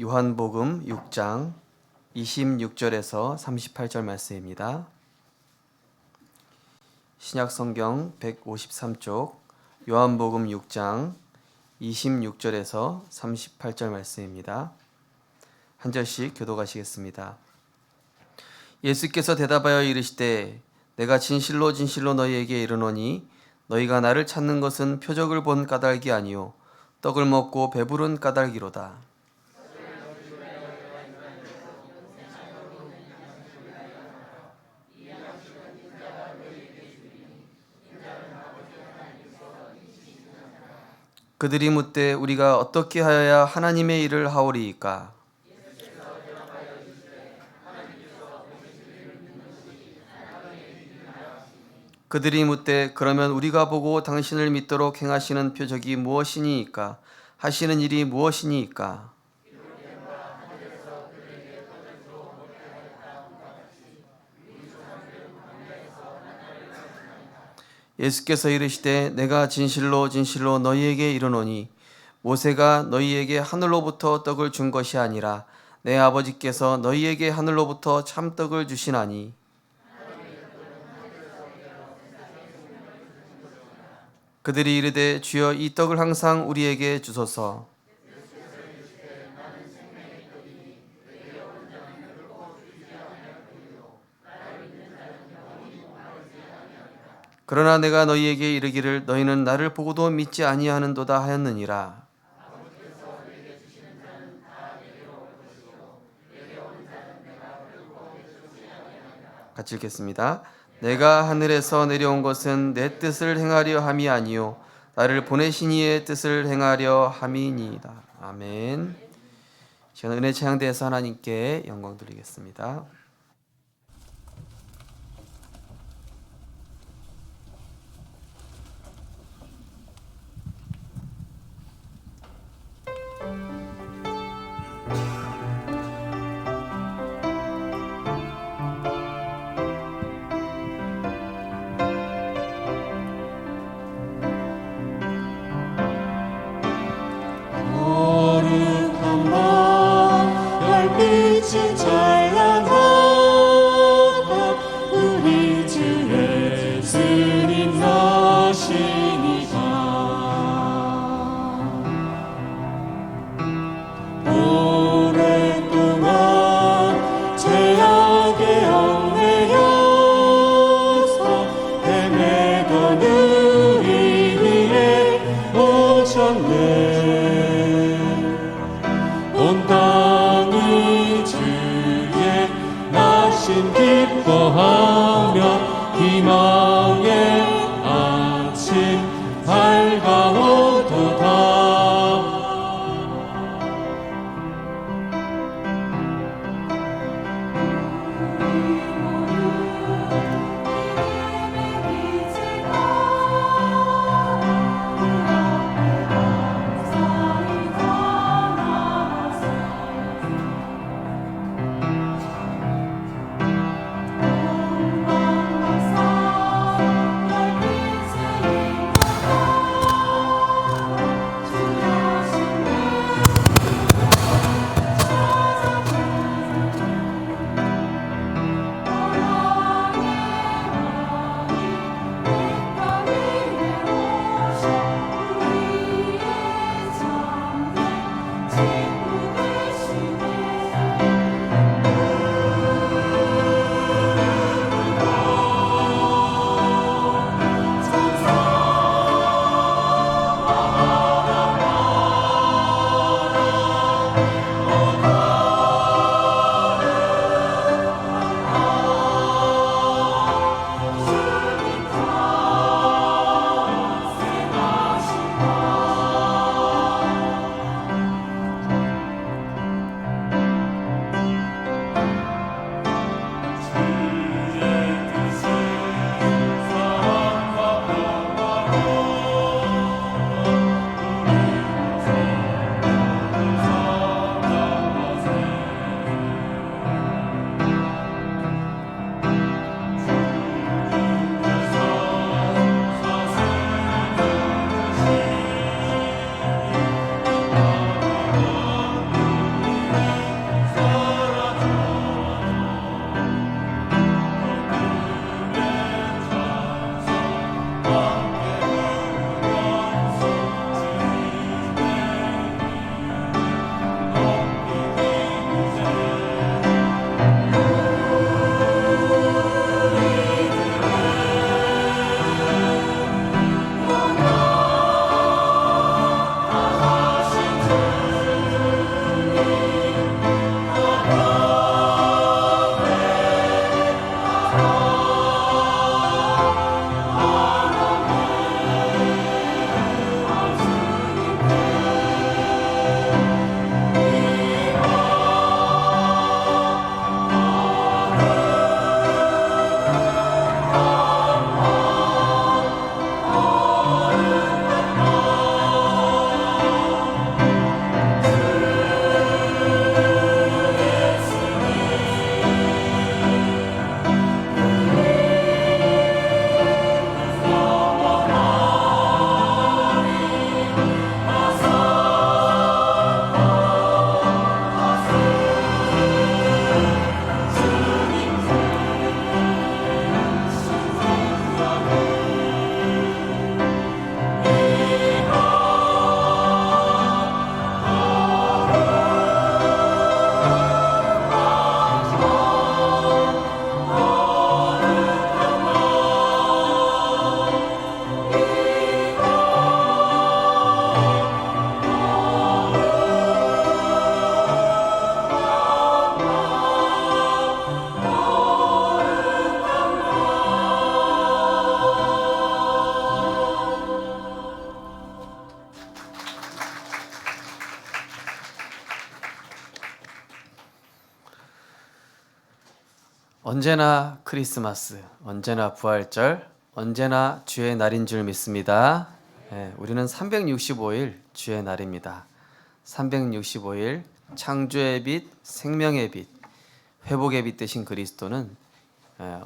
요한복음 6장 26절에서 38절 말씀입니다. 신약성경 153쪽 요한복음 6장 26절에서 38절 말씀입니다. 한 절씩 교독하시겠습니다. 예수께서 대답하여 이르시되 내가 진실로 진실로 너희에게 이르노니 너희가 나를 찾는 것은 표적을 본 까닭이 아니요 떡을 먹고 배부른 까닭이로다. 그들이 묻되 우리가 어떻게 하여야 하나님의 일을 하오리이까? 그들이 묻되 그러면 우리가 보고 당신을 믿도록 행하시는 표적이 무엇이니이까? 하시는 일이 무엇이니이까? 예수께서 이르시되 내가 진실로 진실로 너희에게 이르노니 모세가 너희에게 하늘로부터 떡을 준 것이 아니라 내 아버지께서 너희에게 하늘로부터 참떡을 주시나니 그들이 이르되 주여 이 떡을 항상 우리에게 주소서. 그러나 내가 너희에게 이르기를 너희는 나를 보고도 믿지 아니하는도다 하였느니라. 같이 읽겠습니다. 내가 하늘에서 내려온 것은 내 뜻을 행하려 함이 아니요 나를 보내신 이의 뜻을 행하려 함이니이다. 아멘. 시간 은혜 찬양대에서 하나님께 영광 드리겠습니다. 빛이 찬란하다 우리 주 예수님 나시니까 오랫동안 죄악에 얽매여서 헤매던 우리 위에 오셨네. 온 땅이 주의 나신 기뻐하며 희망의 아침 밝아오도다. 언제나 크리스마스, 언제나 부활절, 언제나 주의 날인 줄 믿습니다. 우리는 365일 주의 날입니다. 365일 창조의 빛, 생명의 빛, 회복의 빛 되신 그리스도는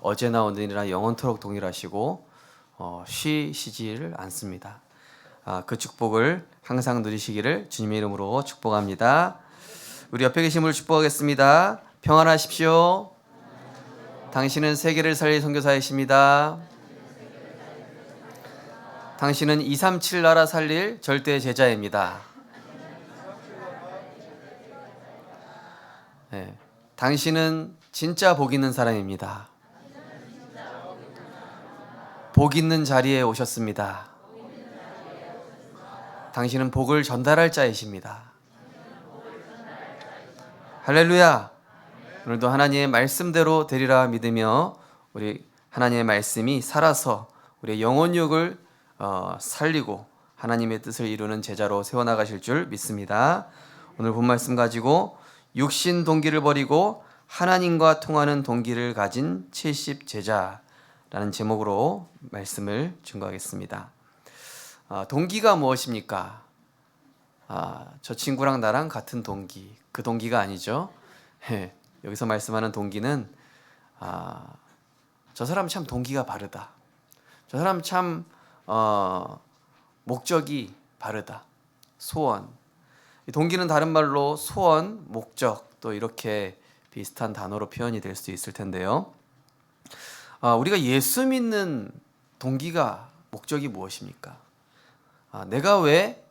어제나 오늘이나 영원토록 동일하시고 쉬시지를 않습니다. 그 축복을 항상 누리시기를 주님의 이름으로 축복합니다. 우리 옆에 계신 분을 축복하겠습니다. 평안하십시오. 당신은 세계를 살릴 선교사이십니다. 당신은 237 나라 살릴 절대 제자입니다. 당신은 진짜 복 있는 사람입니다. 복 있는 자리에 오셨습니다. 당신은 복을 전달할 자이십니다. 할렐루야! 오늘도 하나님의 말씀대로 되리라 믿으며 우리 하나님의 말씀이 살아서 우리의 영혼육을 살리고 하나님의 뜻을 이루는 제자로 세워나가실 줄 믿습니다. 오늘 본 말씀 가지고 육신 동기를 버리고 하나님과 통하는 동기를 가진 70 제자라는 제목으로 말씀을 증거하겠습니다. 동기가 무엇입니까? 저 친구랑 나랑 같은 동기, 그 동기가 아니죠. 여기서 말씀하는 동기는 저 사람 참 동기가 바르다. 저 사람 참 목적이 바르다. 소원. 동기는 다른 말로 소원, 목적 또 이렇게 비슷한 단어로 표현이 될 수 있을 텐데요. 우리가 예수 믿는 동기가 목적이 무엇입니까? 내가 왜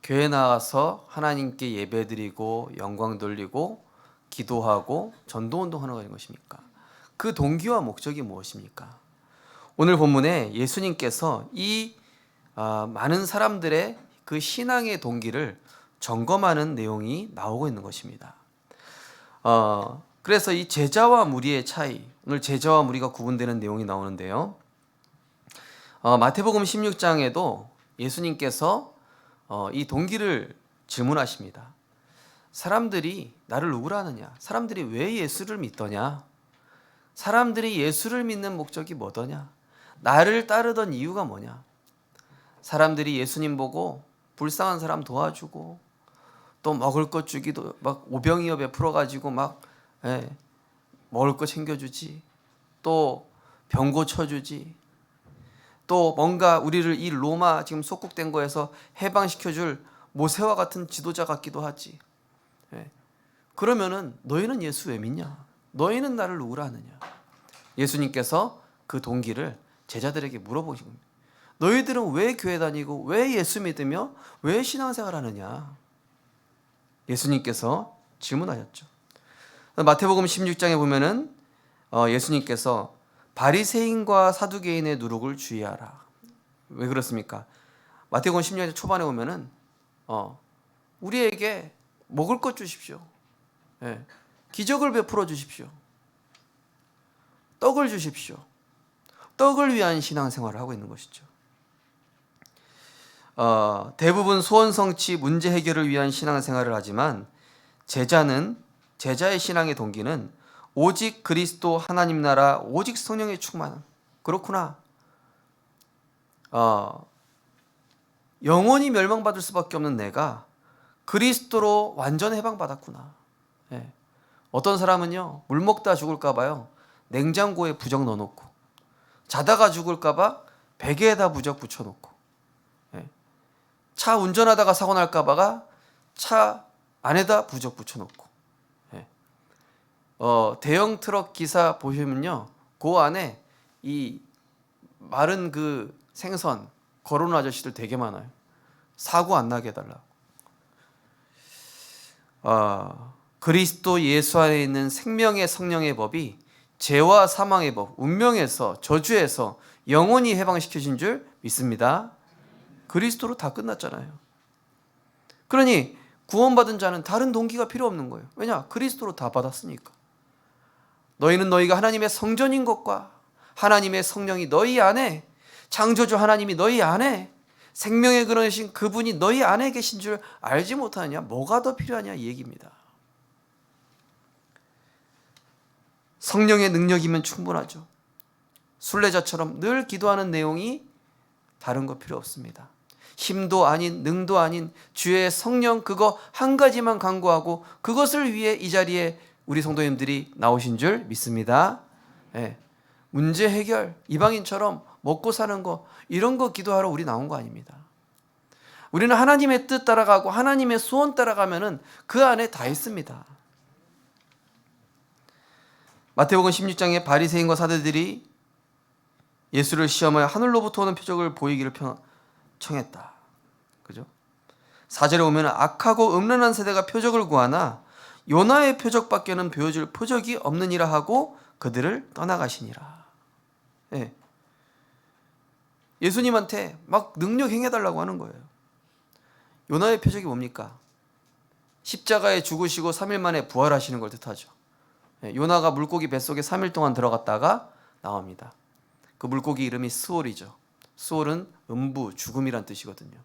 교회 나와서 하나님께 예배드리고 영광 돌리고 기도하고 전도운동하는 것입니까? 그 동기와 목적이 무엇입니까? 오늘 본문에 예수님께서 이 많은 사람들의 그 신앙의 동기를 점검하는 내용이 나오고 있는 것입니다. 그래서 이 제자와 무리의 차이, 오늘 제자와 무리가 구분되는 내용이 나오는데요. 마태복음 16장에도 예수님께서 이 동기를 질문하십니다. 사람들이 나를 누구라 하느냐? 사람들이 왜 예수를 믿더냐? 사람들이 예수를 믿는 목적이 뭐더냐? 나를 따르던 이유가 뭐냐? 사람들이 예수님 보고 불쌍한 사람 도와주고 또 먹을 것 주기도 막 오병이어 베풀어 가지고 막 먹을 거 챙겨주지, 또 병 고쳐주지, 또 뭔가 우리를 이 로마 지금 속국된 거에서 해방시켜줄 모세와 같은 지도자 같기도 하지. 그러면은 너희는 예수 왜 믿냐? 너희는 나를 누구라 하느냐? 예수님께서 그 동기를 제자들에게 물어보신 겁니다. 너희들은 왜 교회 다니고 왜 예수 믿으며 왜 신앙생활 하느냐? 예수님께서 질문하셨죠. 마태복음 16장에 보면은 예수님께서 바리새인과 사두개인의 누룩을 주의하라. 왜 그렇습니까? 마태복음 16장 초반에 보면은 우리에게 먹을 것 주십시오. 기적을 베풀어 주십시오. 떡을 주십시오. 떡을 위한 신앙생활을 하고 있는 것이죠. 대부분 소원 성취, 문제 해결을 위한 신앙생활을 하지만 제자의 신앙의 동기는 오직 그리스도 하나님 나라, 오직 성령의 충만. 그렇구나. 영원히 멸망받을 수밖에 없는 내가 그리스도로 완전 해방받았구나. 어떤 사람은요, 물 먹다 죽을까 봐요, 냉장고에 부적 넣어놓고, 자다가 죽을까 봐 베개에다 부적 붙여놓고, 차 운전하다가 사고 날까 봐가 차 안에다 부적 붙여놓고, 대형 트럭 기사 보시면요, 그 안에 이 마른 그 생선 걸어놓은 아저씨들 되게 많아요. 사고 안 나게 해달라. 그리스도 예수 안에 있는 생명의 성령의 법이 죄와 사망의 법, 운명에서, 저주에서 영원히 해방시켜진 줄 믿습니다. 그리스도로 다 끝났잖아요. 그러니 구원받은 자는 다른 동기가 필요 없는 거예요. 왜냐? 그리스도로 다 받았으니까. 너희는 너희가 하나님의 성전인 것과 하나님의 성령이 너희 안에, 창조주 하나님이 너희 안에, 생명의 근원이신 그분이 너희 안에 계신 줄 알지 못하느냐? 뭐가 더 필요하냐? 이 얘기입니다. 성령의 능력이면 충분하죠. 순례자처럼 늘 기도하는 내용이 다른 거 필요 없습니다. 힘도 아닌 능도 아닌 주의 성령 그거 한 가지만 간구하고 그것을 위해 이 자리에 우리 성도님들이 나오신 줄 믿습니다. 예. 문제 해결, 이방인처럼 먹고 사는 거 이런 거 기도하러 우리 나온 거 아닙니다. 우리는 하나님의 뜻 따라가고 하나님의 소원 따라가면은 그 안에 다 있습니다. 마태복음 16장에 바리새인과 사대들이 예수를 시험하여 하늘로부터 오는 표적을 보이기를 청했다. 그죠? 4절에 보면 악하고 음란한 세대가 표적을 구하나 요나의 표적밖에는 보여줄 표적이 없느니라 하고 그들을 떠나가시니라. 예. 예수님한테 막 능력 행해달라고 하는 거예요. 요나의 표적이 뭡니까? 십자가에 죽으시고 3일 만에 부활하시는 걸 뜻하죠. 예. 요나가 물고기 뱃속에 3일 동안 들어갔다가 나옵니다. 그 물고기 이름이 스올이죠. 스올은 음부, 죽음이란 뜻이거든요.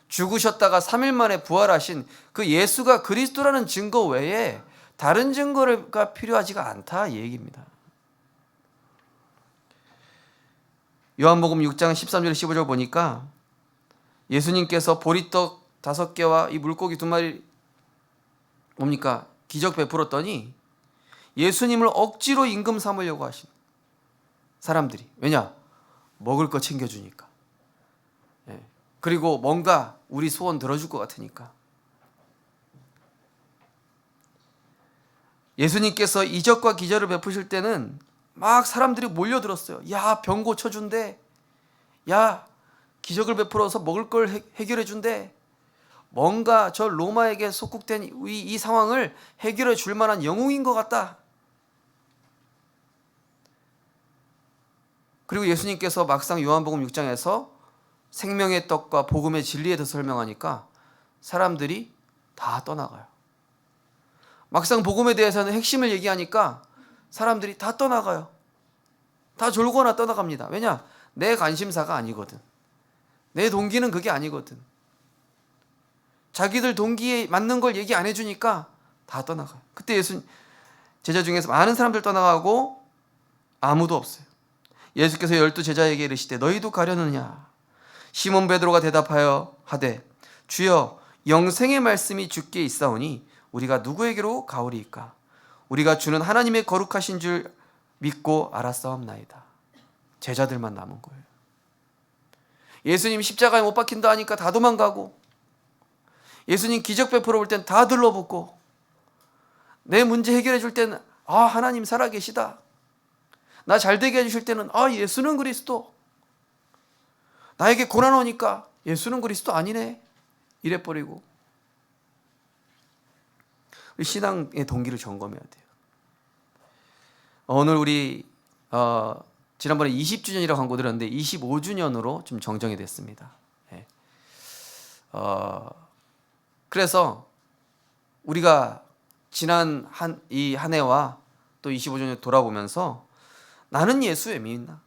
죽으셨다가 3일 만에 부활하신 그 예수가 그리스도라는 증거 외에 다른 증거가 필요하지가 않다 이 얘기입니다. 요한복음 6장 13절 15절 보니까 예수님께서 보리떡 5개와 이 물고기 2마리 뭡니까? 기적 베풀었더니 예수님을 억지로 임금 삼으려고 하신 사람들이. 왜냐? 먹을 거 챙겨주니까. 예. 그리고 뭔가 우리 소원 들어줄 것 같으니까. 예수님께서 이적과 기적을 베푸실 때는 막 사람들이 몰려들었어요. 야, 병 고쳐준대. 야, 기적을 베풀어서 먹을 걸 해결해 준대. 뭔가 저 로마에게 속국된 이 상황을 해결해 줄 만한 영웅인 것 같다. 그리고 예수님께서 막상 요한복음 6장에서 생명의 떡과 복음의 진리에 대해서 설명하니까 사람들이 다 떠나가요. 막상 복음에 대해서는 핵심을 얘기하니까 사람들이 다 떠나가요. 다 졸거나 떠나갑니다. 왜냐? 내 관심사가 아니거든. 내 동기는 그게 아니거든. 자기들 동기에 맞는 걸 얘기 안 해주니까 다 떠나가요. 그때 예수 제자 중에서 많은 사람들 떠나가고 아무도 없어요. 예수께서 12 제자에게 이르시되 너희도 가려느냐? 시몬 베드로가 대답하여 하되 주여 영생의 말씀이 주께 있사오니 우리가 누구에게로 가오리이까? 우리가 주는 하나님의 거룩하신 줄 믿고 알았사옵나이다. 제자들만 남은 거예요. 예수님 십자가에 못 박힌다 하니까 다 도망가고, 예수님 기적 베풀어 볼 땐 다 들러붙고, 내 문제 해결해 줄 때는 하나님 살아계시다. 나 잘되게 해주실 때는 예수는 그리스도. 나에게 고난 오니까 예수는 그리스도 아니네 이래버리고. 우리 신앙의 동기를 점검해야 돼요. 오늘 우리 지난번에 20주년이라고 광고 드렸는데 25주년으로 좀 정정이 됐습니다. 예. 그래서 우리가 지난 한 해와 또 25주년 돌아보면서 나는 예수 왜 믿나?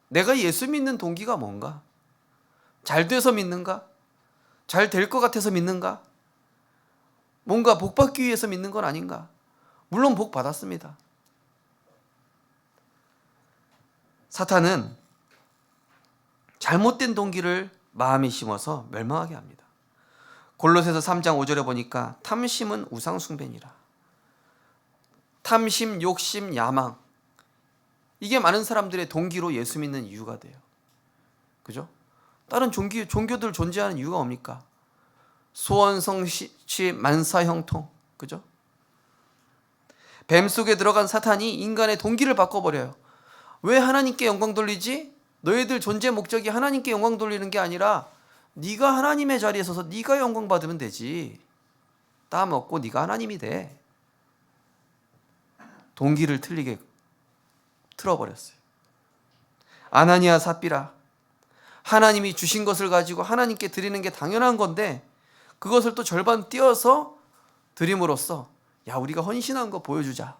내가 예수 믿는 동기가 뭔가? 잘 돼서 믿는가? 잘 될 것 같아서 믿는가? 뭔가 복 받기 위해서 믿는 건 아닌가? 물론 복 받았습니다. 사탄은 잘못된 동기를 마음에 심어서 멸망하게 합니다. 골로새서 3장 5절에 보니까 탐심은 우상숭배니라. 탐심, 욕심, 야망, 이게 많은 사람들의 동기로 예수 믿는 이유가 돼요. 그죠? 다른 종교들 존재하는 이유가 뭡니까? 소원, 성취, 만사, 형통. 그죠? 뱀 속에 들어간 사탄이 인간의 동기를 바꿔버려요. 왜 하나님께 영광 돌리지? 너희들 존재 목적이 하나님께 영광 돌리는 게 아니라 네가 하나님의 자리에 서서 네가 영광 받으면 되지. 따먹고 네가 하나님이 돼. 동기를 틀리게 틀어버렸어요. 아나니아 삽비라, 하나님이 주신 것을 가지고 하나님께 드리는 게 당연한 건데 그것을 또 절반 띄어서 드림으로써 우리가 헌신한 거 보여주자.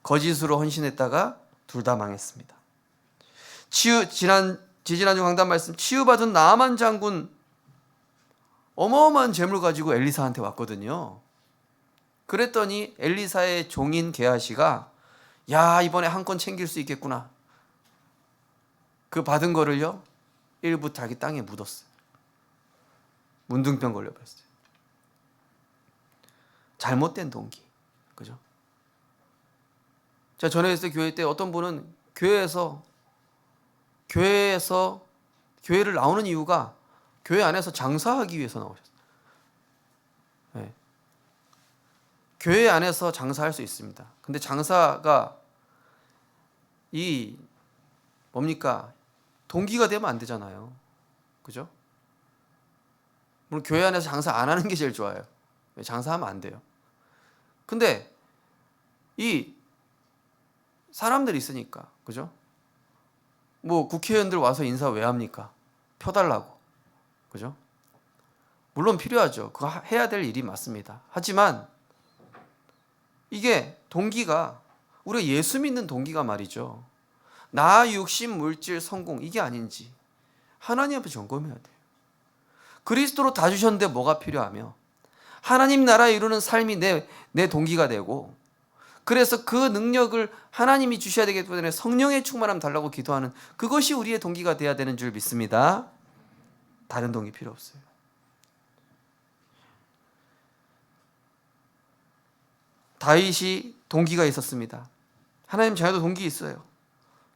거짓으로 헌신했다가 둘 다 망했습니다. 지지난주 강단 말씀, 치유받은 나아만 장군 어마어마한 재물 가지고 엘리사한테 왔거든요. 그랬더니 엘리사의 종인 게하시가 야, 이번에 한 건 챙길 수 있겠구나. 그 받은 거를요, 일부 자기 땅에 묻었어요. 문둥병 걸려버렸어요. 잘못된 동기. 그죠? 제가 전에 있을 때 교회 때 어떤 분은 교회를 나오는 이유가 교회 안에서 장사하기 위해서 나오셨어요. 네. 교회 안에서 장사할 수 있습니다. 근데 장사가 뭡니까? 동기가 되면 안 되잖아요. 그죠? 물론 교회 안에서 장사 안 하는 게 제일 좋아요. 장사하면 안 돼요. 근데 이 사람들이 있으니까, 그죠? 뭐 국회의원들 와서 인사 왜 합니까? 표 달라고. 그죠? 물론 필요하죠. 그거 해야 될 일이 맞습니다. 하지만 이게 동기가 우리가 예수 믿는 동기가 말이죠. 나, 육신, 물질, 성공 이게 아닌지 하나님 앞에 점검해야 돼요. 그리스도로 다 주셨는데 뭐가 필요하며 하나님 나라에 이루는 삶이 내 동기가 되고, 그래서 그 능력을 하나님이 주셔야 되기 때문에 성령의 충만함 달라고 기도하는 그것이 우리의 동기가 돼야 되는 줄 믿습니다. 다른 동기 필요 없어요. 다윗이 동기가 있었습니다. 하나님 자녀도 동기 있어요.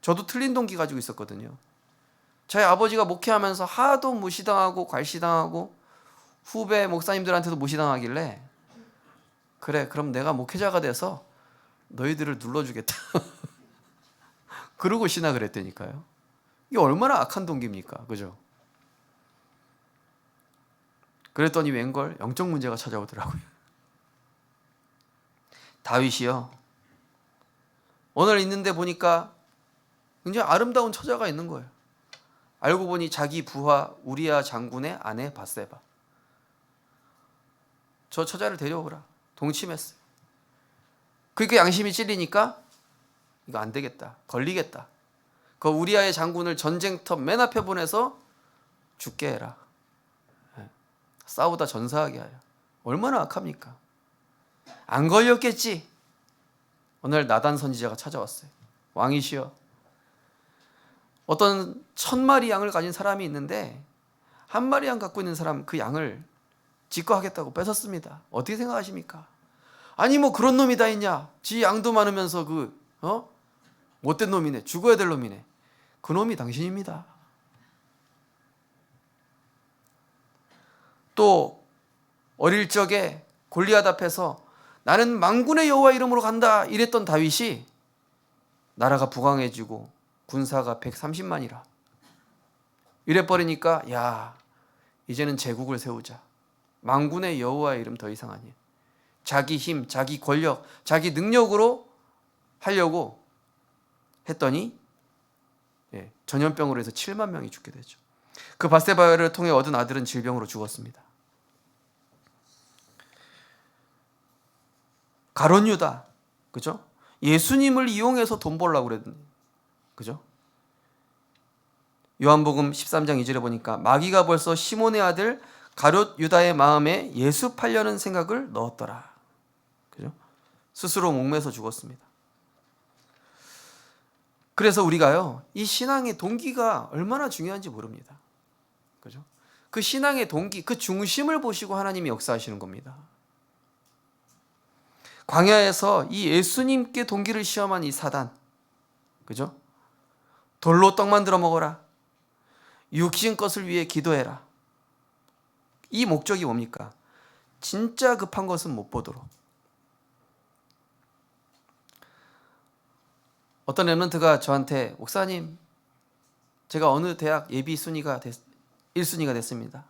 저도 틀린 동기 가지고 있었거든요. 저희 아버지가 목회하면서 하도 무시당하고 괄시당하고 후배 목사님들한테도 무시당하길래, 그래, 그럼 내가 목회자가 돼서 너희들을 눌러주겠다. 그러고 신학을 했다니까요. 이게 얼마나 악한 동기입니까? 그죠? 그랬더니 웬걸 영적 문제가 찾아오더라고요. 다윗이요, 오늘 있는데 보니까 굉장히 아름다운 처자가 있는 거예요. 알고 보니 자기 부하 우리야 장군의 아내 밧세바. 저 처자를 데려오라. 동침했어요. 그러니까 양심이 찔리니까 이거 안 되겠다. 걸리겠다. 그 우리아의 장군을 전쟁터 맨 앞에 보내서 죽게 해라. 싸우다 전사하게 하여. 얼마나 악합니까? 안 걸렸겠지. 오늘 나단 선지자가 찾아왔어요. 왕이시여, 어떤 1000마리 양을 가진 사람이 있는데 한 마리 양 갖고 있는 사람 그 양을 직거하겠다고 뺏었습니다. 어떻게 생각하십니까? 아니 뭐 그런 놈이 다 있냐? 지 양도 많으면서 못된 놈이네. 죽어야 될 놈이네. 그 놈이 당신입니다. 또 어릴 적에 골리앗 앞에서 나는 만군의 여호와 이름으로 간다 이랬던 다윗이 나라가 부강해지고 군사가 130만이라 이래버리니까 야, 이제는 제국을 세우자. 만군의 여호와의 이름 더 이상 아니에요. 자기 힘, 자기 권력, 자기 능력으로 하려고 했더니 전염병으로 해서 7만 명이 죽게 되죠. 그 밧세바를 통해 얻은 아들은 질병으로 죽었습니다. 가룟 유다, 그죠? 예수님을 이용해서 돈 벌려고 그랬더니, 그죠? 요한복음 13장 2절에 보니까 마귀가 벌써 시몬의 아들 가룟 유다의 마음에 예수 팔려는 생각을 넣었더라. 그죠? 스스로 목매서 죽었습니다. 그래서 우리가요, 이 신앙의 동기가 얼마나 중요한지 모릅니다. 그죠? 그 신앙의 동기, 그 중심을 보시고 하나님이 역사하시는 겁니다. 광야에서 이 예수님께 동기를 시험한 이 사단, 그죠? 돌로 떡 만들어 먹어라. 육신 것을 위해 기도해라. 이 목적이 뭡니까? 진짜 급한 것은 못 보도록. 어떤 랩런트가 저한테, 목사님, 제가 어느 대학 예비 순위가 1순위가 됐습니다.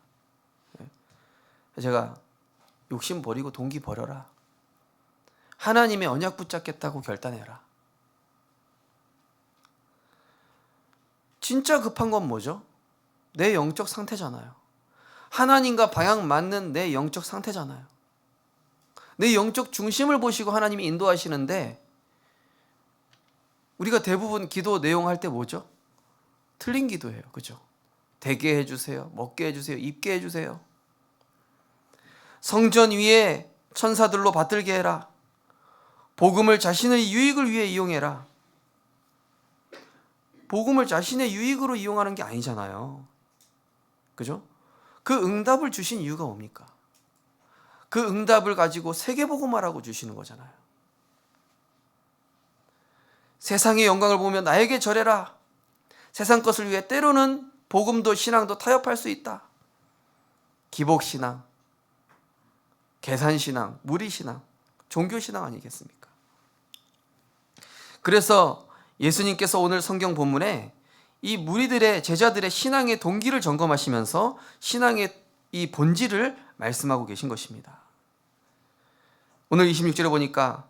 제가 욕심 버리고 동기 버려라. 하나님의 언약 붙잡겠다고 결단해라. 진짜 급한 건 뭐죠? 내 영적 상태잖아요. 하나님과 방향 맞는 내 영적 상태잖아요. 내 영적 중심을 보시고 하나님이 인도하시는데, 우리가 대부분 기도 내용 할 때 뭐죠? 틀린 기도예요. 그죠? 되게 해주세요. 먹게 해주세요. 입게 해주세요. 성전 위에 천사들로 받들게 해라. 복음을 자신의 유익을 위해 이용해라. 복음을 자신의 유익으로 이용하는 게 아니잖아요. 그죠? 그 응답을 주신 이유가 뭡니까? 그 응답을 가지고 세계복음화라고 주시는 거잖아요. 세상의 영광을 보며 나에게 절해라. 세상 것을 위해 때로는 복음도 신앙도 타협할 수 있다. 기복신앙, 계산신앙, 무리신앙, 종교신앙 아니겠습니까? 그래서 예수님께서 오늘 성경 본문에 이 무리들의 제자들의 신앙의 동기를 점검하시면서 신앙의 이 본질을 말씀하고 계신 것입니다. 오늘 26절에 보니까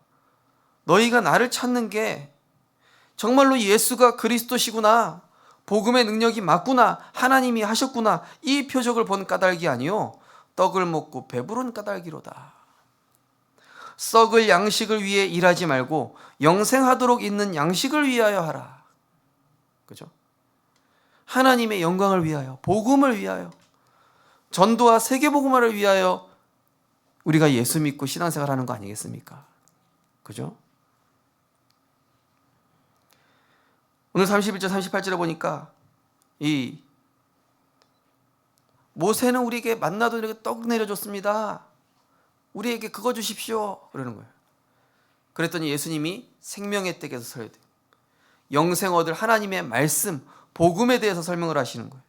너희가 나를 찾는 게 정말로 예수가 그리스도시구나, 복음의 능력이 맞구나, 하나님이 하셨구나, 이 표적을 본 까닭이 아니요 떡을 먹고 배부른 까닭이로다. 썩을 양식을 위해 일하지 말고 영생하도록 있는 양식을 위하여 하라. 그죠? 하나님의 영광을 위하여, 복음을 위하여, 전도와 세계복음화를 위하여 우리가 예수 믿고 신앙생활 하는 거 아니겠습니까? 그죠? 오늘 31절 38절에 보니까 이 모세는 우리에게 만나도 이렇게 떡 내려줬습니다. 우리에게 그거 주십시오. 그러는 거예요. 그랬더니 예수님이 생명의 떡에서 설교, 영생 얻을 하나님의 말씀, 복음에 대해서 설명을 하시는 거예요.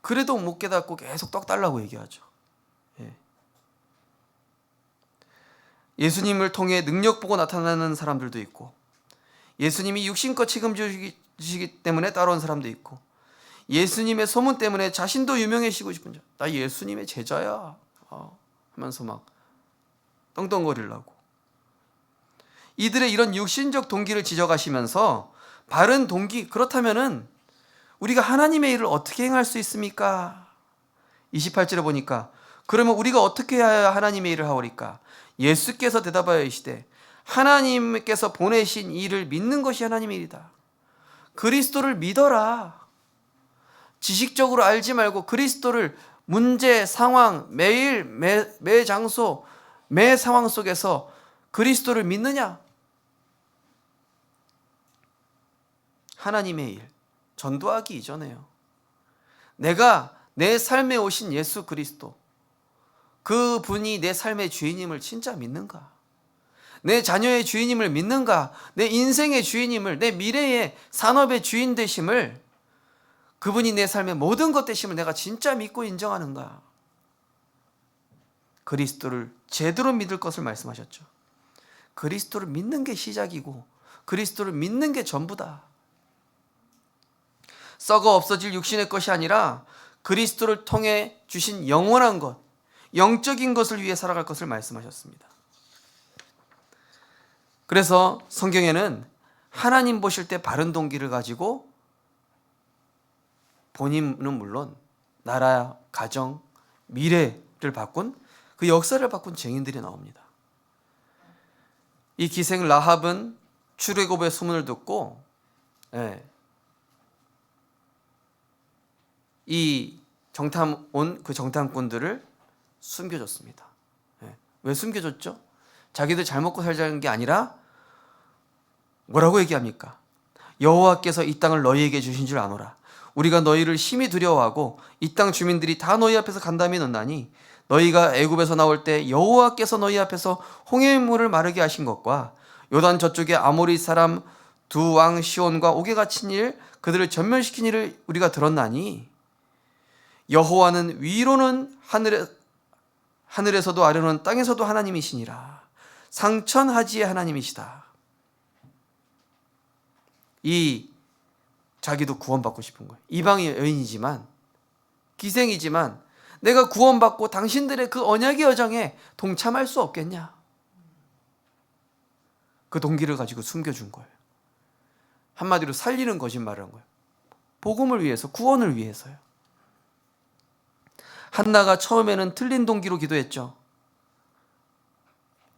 그래도 못 깨닫고 계속 떡 달라고 얘기하죠. 예수님을 통해 능력 보고 나타나는 사람들도 있고, 예수님이 육신껏 책임지시기 때문에 따라온 사람도 있고, 예수님의 소문 때문에 자신도 유명해지고 싶은 자, 나 예수님의 제자야 하면서 막 떵떵거리려고. 이들의 이런 육신적 동기를 지적하시면서 바른 동기, 그렇다면은 우리가 하나님의 일을 어떻게 행할 수 있습니까? 28절에 보니까 그러면 우리가 어떻게 해야 하나님의 일을 하오리까? 예수께서 대답하여 이르시되 하나님께서 보내신 일을 믿는 것이 하나님의 일이다. 그리스도를 믿어라. 지식적으로 알지 말고 그리스도를 문제, 상황, 매일, 매 장소, 매 상황 속에서 그리스도를 믿느냐? 하나님의 일, 전도하기 이전에요. 내가 내 삶에 오신 예수 그리스도, 그 분이 내 삶의 주인임을 진짜 믿는가? 내 자녀의 주인임을 믿는가? 내 인생의 주인임을, 내 미래의 산업의 주인 되심을, 그분이 내 삶의 모든 것 되심을 내가 진짜 믿고 인정하는가? 그리스도를 제대로 믿을 것을 말씀하셨죠. 그리스도를 믿는 게 시작이고 그리스도를 믿는 게 전부다. 썩어 없어질 육신의 것이 아니라 그리스도를 통해 주신 영원한 것, 영적인 것을 위해 살아갈 것을 말씀하셨습니다. 그래서 성경에는 하나님 보실 때 바른 동기를 가지고 본인은 물론 나라, 가정, 미래를 바꾼, 그 역사를 바꾼 증인들이 나옵니다. 이 기생 라합은 출애굽의 소문을 듣고 이 정탐 온 그 정탐꾼들을 숨겨줬습니다. 왜 숨겨줬죠? 자기들 잘 먹고 살자는 게 아니라 뭐라고 얘기합니까? 여호와께서 이 땅을 너희에게 주신 줄 아노라. 우리가 너희를 심히 두려워하고 이 땅 주민들이 다 너희 앞에서 간담이 넣나니 너희가 애굽에서 나올 때 여호와께서 너희 앞에서 홍해의 물을 마르게 하신 것과 요단 저쪽에 아모리 사람 두 왕 시온과 옥에 갇힌 일, 그들을 전멸시킨 일을 우리가 들었나니 여호와는 위로는 하늘에서도 아래로는 땅에서도 하나님이시니라. 상천하지의 하나님이시다. 이 자기도 구원받고 싶은 거예요. 이방의 여인이지만, 기생이지만 내가 구원받고 당신들의 그 언약의 여정에 동참할 수 없겠냐? 그 동기를 가지고 숨겨준 거예요. 한마디로 살리는 거짓말을 한 거예요. 복음을 위해서, 구원을 위해서요. 한나가 처음에는 틀린 동기로 기도했죠.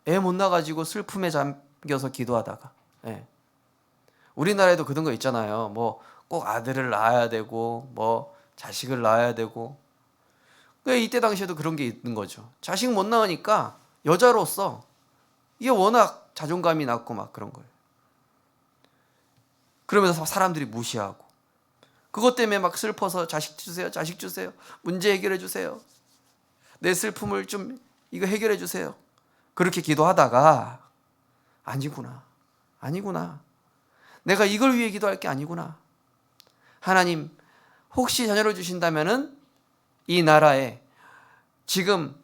애 못 낳아가지고 슬픔에 잠겨서 기도하다가. 우리나라에도 그런 거 있잖아요. 뭐 꼭 아들을 낳아야 되고, 뭐 자식을 낳아야 되고. 이때 당시에도 그런 게 있는 거죠. 자식 못 낳으니까 여자로서 이게 워낙 자존감이 낮고 막 그런 거예요. 그러면서 사람들이 무시하고 그것 때문에 막 슬퍼서 자식 주세요, 자식 주세요, 문제 해결해 주세요, 내 슬픔을 좀 이거 해결해 주세요. 그렇게 기도하다가 아니구나. 내가 이걸 위해 기도할 게 아니구나. 하나님 혹시 자녀를 주신다면은 이 나라에 지금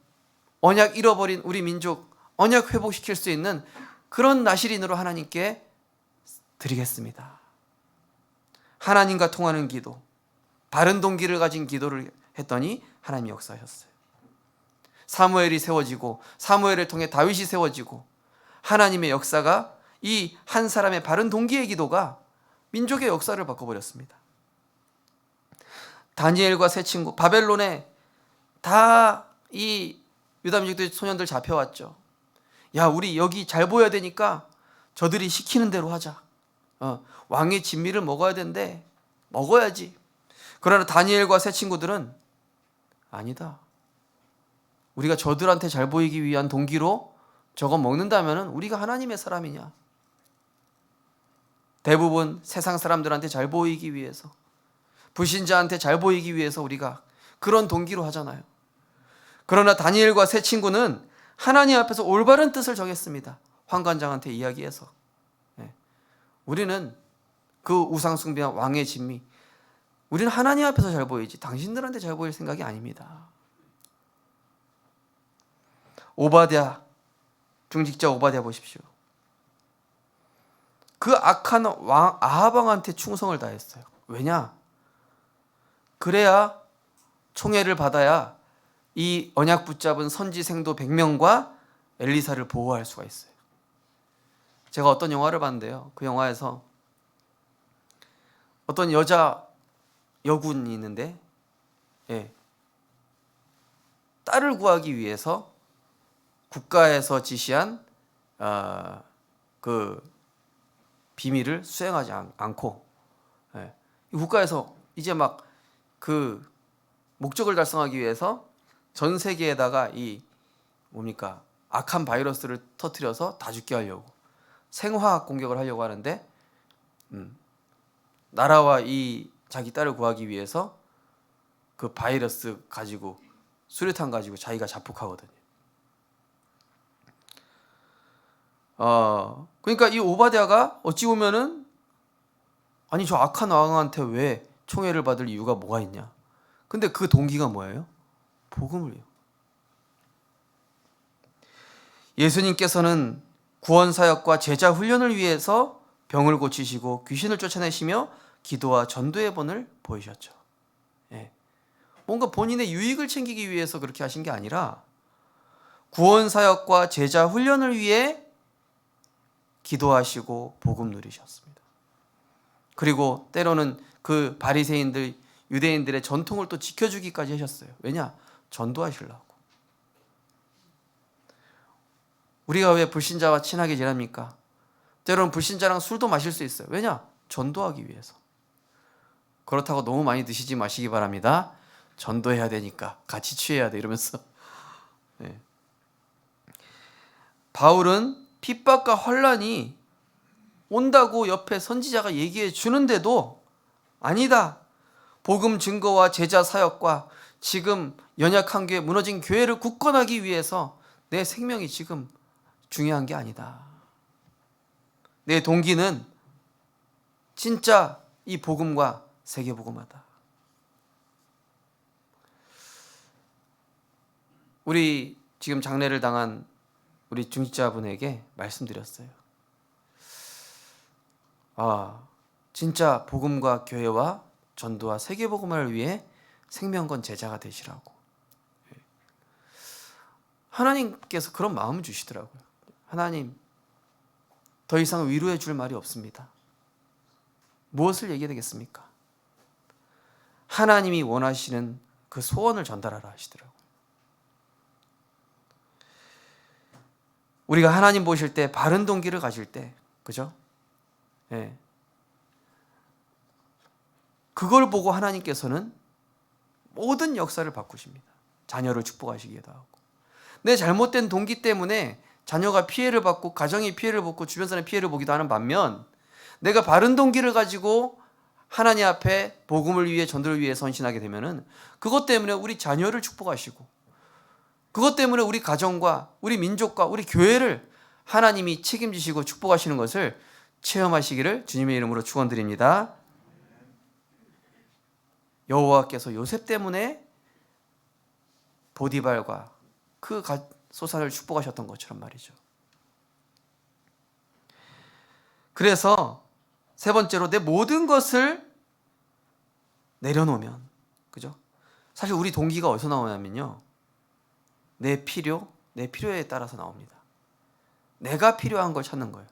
언약 잃어버린 우리 민족 언약 회복시킬 수 있는 그런 나실인으로 하나님께 드리겠습니다. 하나님과 통하는 기도, 바른 동기를 가진 기도를 했더니 하나님이 역사하셨어요. 사무엘이 세워지고 사무엘을 통해 다윗이 세워지고 하나님의 역사가 이 한 사람의 바른 동기의 기도가 민족의 역사를 바꿔버렸습니다. 다니엘과 세 친구, 바벨론에 다 이 유다 민족들 소년들 잡혀왔죠. 야, 우리 여기 잘 보여야 되니까 저들이 시키는 대로 하자. 왕의 진미를 먹어야 된대. 먹어야지. 그러나 다니엘과 세 친구들은 아니다. 우리가 저들한테 잘 보이기 위한 동기로 저거 먹는다면 우리가 하나님의 사람이냐. 대부분 세상 사람들한테 잘 보이기 위해서, 불신자한테 잘 보이기 위해서 우리가 그런 동기로 하잖아요. 그러나 다니엘과 세 친구는 하나님 앞에서 올바른 뜻을 정했습니다. 환관장한테 이야기해서 우리는 그 우상숭배한 왕의 진미, 우리는 하나님 앞에서 잘 보이지 당신들한테 잘 보일 생각이 아닙니다. 오바댜, 중직자 오바댜 보십시오. 그 악한 왕 아하방한테 충성을 다했어요. 왜냐? 그래야 총애를 받아야 이 언약 붙잡은 선지 생도 100명과 엘리사를 보호할 수가 있어요. 제가 어떤 영화를 봤는데요. 그 영화에서 어떤 여자 여군이 있는데 딸을 구하기 위해서 국가에서 지시한 그 비밀을 수행하지 않고 국가에서 이제 막 그 목적을 달성하기 위해서 전 세계에다가 이 뭡니까 악한 바이러스를 터뜨려서 다 죽게 하려고 생화학 공격을 하려고 하는데 나라와 이 자기 딸을 구하기 위해서 그 바이러스 가지고 수류탄 가지고 자기가 자폭하거든요. 그러니까 이 오바댜가 어찌 보면은 아니 저 악한 왕한테 왜 총애를 받을 이유가 뭐가 있냐? 근데 그 동기가 뭐예요? 복음을요. 예수님께서는 구원 사역과 제자 훈련을 위해서 병을 고치시고 귀신을 쫓아내시며 기도와 전도의 본을 보이셨죠. 뭔가 본인의 유익을 챙기기 위해서 그렇게 하신 게 아니라 구원 사역과 제자 훈련을 위해 기도하시고 복음 누리셨습니다. 그리고 때로는 그 바리새인들, 유대인들의 전통을 또 지켜주기까지 하셨어요. 왜냐? 전도하시려고. 우리가 왜 불신자와 친하게 지냅니까? 때로는 불신자랑 술도 마실 수 있어요. 왜냐? 전도하기 위해서. 그렇다고 너무 많이 드시지 마시기 바랍니다. 전도해야 되니까 같이 취해야 돼 이러면서. 바울은 핍박과 환난이 온다고 옆에 선지자가 얘기해 주는데도 아니다. 복음 증거와 제자 사역과 지금 연약한 교회, 무너진 교회를 굳건하기 위해서 내 생명이 지금 중요한 게 아니다. 내 동기는 진짜 이 복음과 세계복음화다. 우리 지금 장례를 당한 우리 중직자분에게 말씀드렸어요. 진짜 복음과 교회와 전도와 세계복음화를 위해 생명건 제자가 되시라고. 하나님께서 그런 마음을 주시더라고요. 하나님, 더 이상 위로해 줄 말이 없습니다. 무엇을 얘기해야 되겠습니까? 하나님이 원하시는 그 소원을 전달하라 하시더라고요. 우리가 하나님 보실 때 바른 동기를 가질 때, 그죠? 그걸 보고 하나님께서는 모든 역사를 바꾸십니다. 자녀를 축복하시기도 하고, 내 잘못된 동기 때문에 자녀가 피해를 받고 가정이 피해를 받고 주변 사람이 피해를 보기도 하는 반면, 내가 바른 동기를 가지고 하나님 앞에 복음을 위해 전도를 위해 헌신하게 되면은 그것 때문에 우리 자녀를 축복하시고, 그것 때문에 우리 가정과 우리 민족과 우리 교회를 하나님이 책임지시고 축복하시는 것을 체험하시기를 주님의 이름으로 축원드립니다. 여호와께서 요셉 때문에 보디발과 그 소산을 축복하셨던 것처럼 말이죠. 그래서 세 번째로, 내 모든 것을 내려놓으면, 그죠? 사실 우리 동기가 어디서 나오냐면요, 내 필요에 따라서 나옵니다. 내가 필요한 걸 찾는 거예요.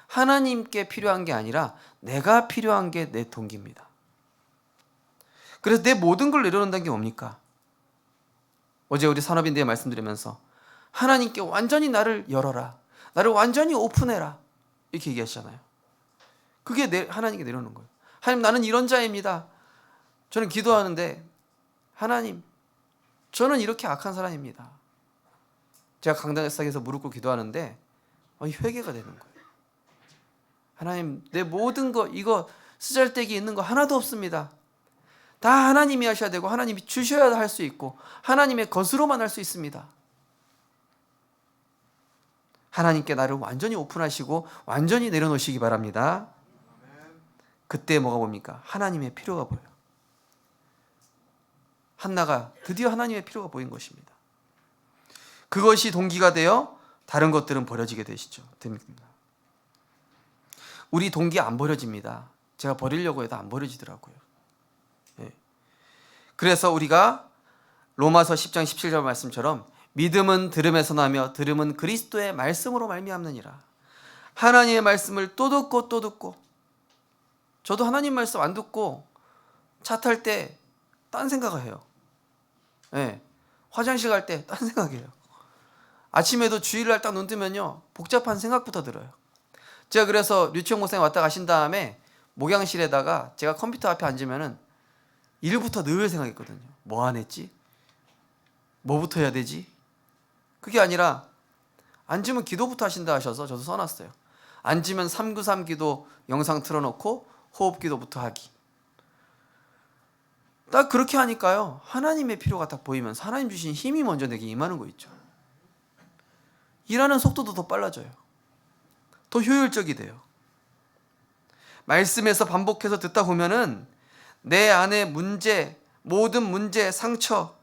하나님께 필요한 게 아니라 내가 필요한 게 내 동기입니다. 그래서 내 모든 걸 내려놓는다는 게 뭡니까? 어제 우리 산업인대에 말씀드리면서 하나님께 완전히 나를 열어라, 나를 완전히 오픈해라, 이렇게 얘기하시잖아요. 그게 하나님께 내려놓는 거예요. 하나님, 나는 이런 자입니다. 저는 기도하는데 하나님, 저는 이렇게 악한 사람입니다. 제가 강당에서 무릎 꿇고 기도하는데 회개가 되는 거예요. 하나님, 내 모든 거, 이거 쓰잘데기 있는 거 하나도 없습니다. 다 하나님이 하셔야 되고 하나님이 주셔야 할 수 있고 하나님의 것으로만 할 수 있습니다. 하나님께 나를 완전히 오픈하시고 완전히 내려놓으시기 바랍니다. 그때 뭐가 봅니까? 하나님의 필요가 보여요. 한나가 드디어 하나님의 필요가 보인 것입니다. 그것이 동기가 되어 다른 것들은 버려지게 됩니다. 우리 동기 안 버려집니다. 제가 버리려고 해도 안 버려지더라고요. 네. 그래서 우리가 로마서 10장 17절 말씀처럼 믿음은 들음에서 나며 들음은 그리스도의 말씀으로 말미암느니라. 하나님의 말씀을 또 듣고 또 듣고, 저도 하나님 말씀 안 듣고 차 탈 때 딴 생각을 해요. 네. 화장실 갈 때 딴 생각이에요. 아침에도 주일날 딱 눈 뜨면요, 복잡한 생각부터 들어요. 제가 그래서 류치영 목사님 왔다 가신 다음에 목양실에다가 제가 컴퓨터 앞에 앉으면은 일부터 늘 생각했거든요. 뭐 안 했지? 뭐부터 해야 되지? 그게 아니라 앉으면 기도부터 하신다 하셔서 저도 써놨어요. 앉으면 393 기도 영상 틀어놓고 호흡 기도부터 하기. 딱 그렇게 하니까요, 하나님의 필요가 딱 보이면서 하나님 주신 힘이 먼저 내게 임하는 거 있죠. 일하는 속도도 더 빨라져요. 더 효율적이 돼요. 말씀에서 반복해서 듣다 보면은 내 안에 문제, 모든 문제, 상처,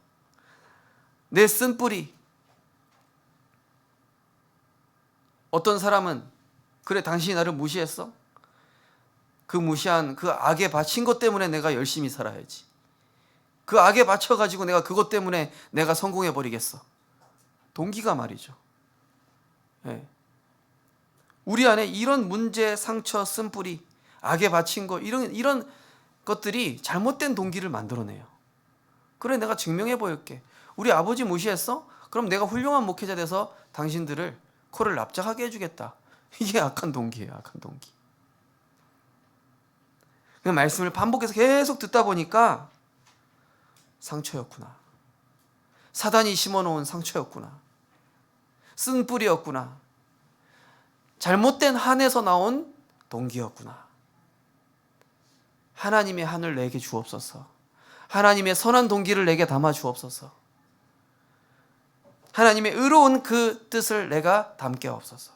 내 쓴뿌리. 어떤 사람은 그래, 당신이 나를 무시했어? 그 무시한 그 악에 바친 것 때문에 내가 열심히 살아야지. 그 악에 바쳐가지고 내가 그것 때문에 내가 성공해버리겠어. 동기가 말이죠. 네. 우리 안에 이런 문제, 상처, 쓴뿌리, 악에 바친 거, 이런 것들이 잘못된 동기를 만들어내요. 그래, 내가 증명해 보일게. 우리 아버지 무시했어? 그럼 내가 훌륭한 목회자 돼서 당신들을 코를 납작하게 해주겠다. 이게 악한 동기예요. 악한 동기. 그 말씀을 반복해서 계속 듣다 보니까 상처였구나. 사단이 심어놓은 상처였구나. 쓴뿌리였구나. 잘못된 한에서 나온 동기였구나. 하나님의 한을 내게 주옵소서. 하나님의 선한 동기를 내게 담아 주옵소서. 하나님의 의로운 그 뜻을 내가 담게 하옵소서.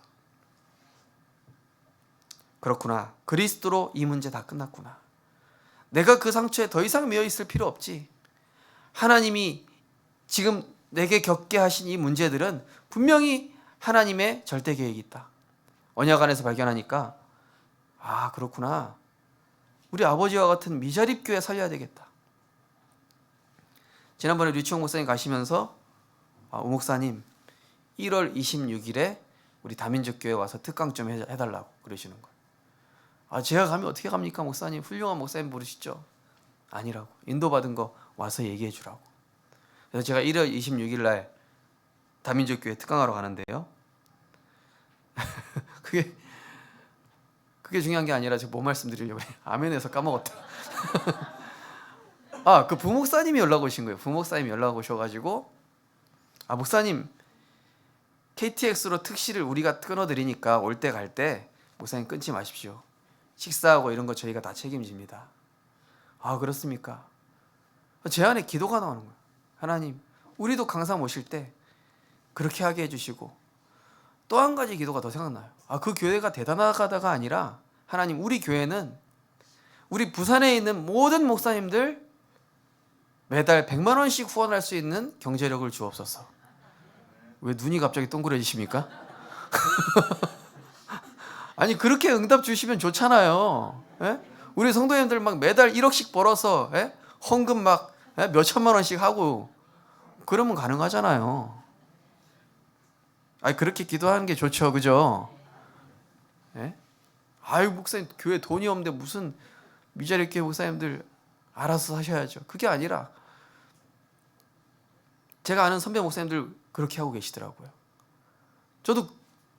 그렇구나. 그리스도로 이 문제 다 끝났구나. 내가 그 상처에 더 이상 매여 있을 필요 없지. 하나님이 지금 내게 겪게 하신 이 문제들은 분명히 하나님의 절대 계획이 있다. 언약 안에서 발견하니까, 아, 그렇구나. 우리 아버지와 같은 미자립 교회 살려야 되겠다. 지난번에 류치홍 목사님 가시면서 우 목사님 1월 26일에 우리 다민족 교회 와서 특강 좀 해달라고 그러시는 거예요. 제가 가면 어떻게 갑니까 목사님? 훌륭한 목사님 부르시죠? 아니라고. 인도받은 거 와서 얘기해 주라고. 그래서 제가 1월 26일 날 다민족 교회 특강하러 가는데요. 그게 중요한 게 아니라 제가 뭐 말씀드리려고 해요. 아멘에서 까먹었다. 그 부목사님이 연락 오신 거예요. 부목사님이 연락 오셔가지고 목사님 KTX로 특시를 우리가 끊어드리니까 올 때 갈 때 목사님 끊지 마십시오. 식사하고 이런 거 저희가 다 책임집니다. 그렇습니까? 제 안에 기도가 나오는 거예요. 하나님, 우리도 강사 모실 때 그렇게 하게 해주시고, 또 한 가지 기도가 더 생각나요. 그 교회가 대단하다가 아니라, 하나님, 우리 교회는 우리 부산에 있는 모든 목사님들 매달 100만 원씩 후원할 수 있는 경제력을 주옵소서. 왜 눈이 갑자기 동그래지십니까? 아니, 그렇게 응답 주시면 좋잖아요. 예? 우리 성도님들 막 매달 1억씩 벌어서 헌금 막 몇 천만 원씩 하고 그러면 가능하잖아요. 그렇게 기도하는 게 좋죠, 그죠? 예? 목사님 교회 돈이 없는데 무슨 미자리 교회 목사님들 알아서 하셔야죠. 그게 아니라 제가 아는 선배 목사님들 그렇게 하고 계시더라고요. 저도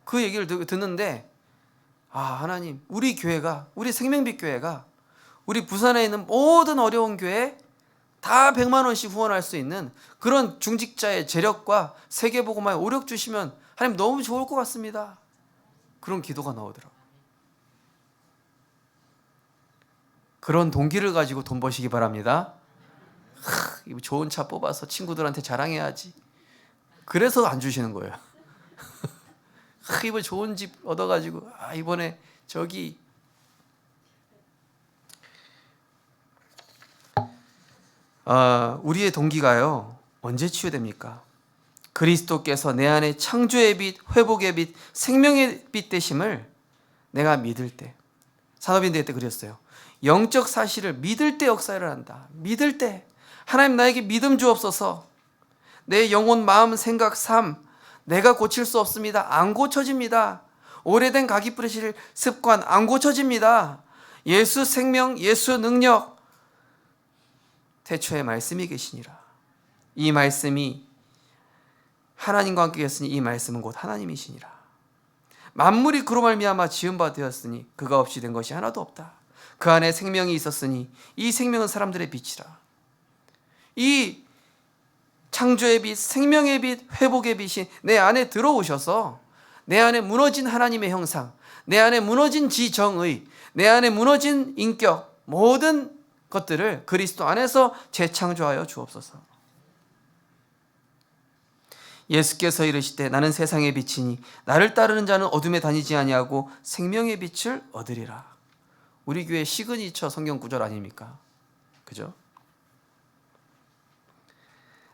그 얘기를 듣는데 하나님, 우리 교회가, 우리 생명빛 교회가 우리 부산에 있는 모든 어려운 교회에 다 100만 원씩 후원할 수 있는 그런 중직자의 재력과 세계복음화에 오력 주시면 하나님 너무 좋을 것 같습니다. 그런 기도가 나오더라고요. 그런 동기를 가지고 돈 버시기 바랍니다. 이거 좋은 차 뽑아서 친구들한테 자랑해야지. 그래서 안 주시는 거예요. 이번 좋은 집 얻어가지고 이번에 저기 우리의 동기가요 언제 치유됩니까? 그리스도께서 내 안에 창조의 빛, 회복의 빛, 생명의 빛 되심을 내가 믿을 때, 산업인대 때 그랬어요. 영적 사실을 믿을 때 역사를 한다. 믿을 때 하나님 나에게 믿음 주옵소서. 내 영혼, 마음, 생각, 삶 내가 고칠 수 없습니다. 안 고쳐집니다. 오래된 가기 뿌리실 습관 안 고쳐집니다. 예수 생명, 예수 능력, 태초에 말씀이 계시니라. 이 말씀이 하나님과 함께 계셨으니 이 말씀은 곧 하나님이시니라. 만물이 그로 말미암아 지은 바 되었으니 그가 없이 된 것이 하나도 없다. 그 안에 생명이 있었으니 이 생명은 사람들의 빛이라. 이 창조의 빛, 생명의 빛, 회복의 빛이 내 안에 들어오셔서 내 안에 무너진 하나님의 형상, 내 안에 무너진 지정의, 내 안에 무너진 인격, 모든 것들을 그리스도 안에서 재창조하여 주옵소서. 예수께서 이르시되 나는 세상의 빛이니 나를 따르는 자는 어둠에 다니지 아니하고 생명의 빛을 얻으리라. 우리 교회 시그니처 성경 구절 아닙니까? 그죠?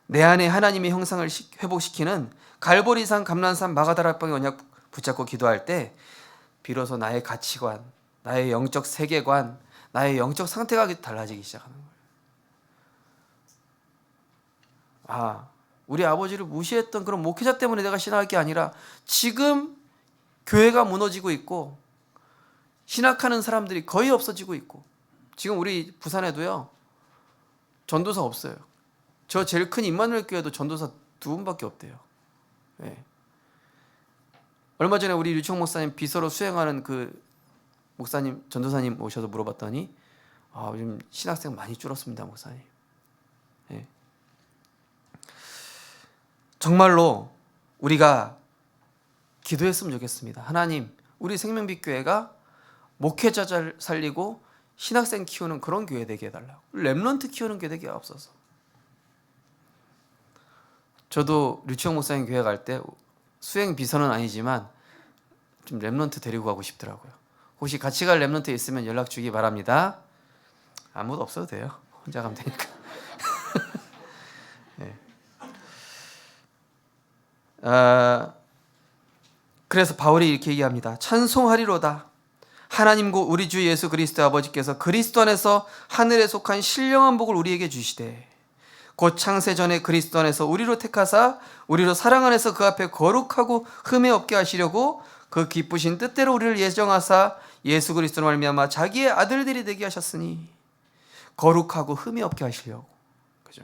내 안에 하나님의 형상을 회복시키는 갈보리산, 감난산, 마가다락방의 언약 붙잡고 기도할 때 비로소 나의 가치관, 나의 영적 세계관, 나의 영적 상태가 달라지기 시작하는 거예요. 우리 아버지를 무시했던 그런 목회자 때문에 내가 신학할 게 아니라 지금 교회가 무너지고 있고 신학하는 사람들이 거의 없어지고 있고, 지금 우리 부산에도요 전도사 없어요. 저 제일 큰 임마누엘 교회도 전도사 2분밖에 없대요. 네. 얼마 전에 우리 류청 목사님 비서로 수행하는 그 목사님, 전도사님 오셔서 물어봤더니 요즘 신학생 많이 줄었습니다, 목사님. 네. 정말로 우리가 기도했으면 좋겠습니다. 하나님, 우리 생명빛 교회가 목회자를 살리고 신학생 키우는 그런 교회 되게 해달라고. 렘넌트 키우는 교회 되게 없어서. 저도 류치영 목사님 교회 갈 때 수행 비서는 아니지만 좀 렘넌트 데리고 가고 싶더라고요. 혹시 같이 갈 렘넌트 있으면 연락 주기 바랍니다. 아무도 없어도 돼요. 혼자 가면 되니까. 네. 그래서 바울이 이렇게 얘기합니다. 찬송하리로다. 하나님과 우리 주 예수 그리스도 아버지께서 그리스도 안에서 하늘에 속한 신령한 복을 우리에게 주시되 곧 창세전에 그리스도 안에서 우리로 택하사 우리로 사랑 안에서 그 앞에 거룩하고 흠이 없게 하시려고 그 기쁘신 뜻대로 우리를 예정하사 예수 그리스도로 말미암아 자기의 아들들이 되게 하셨으니, 거룩하고 흠이 없게 하시려고, 그죠?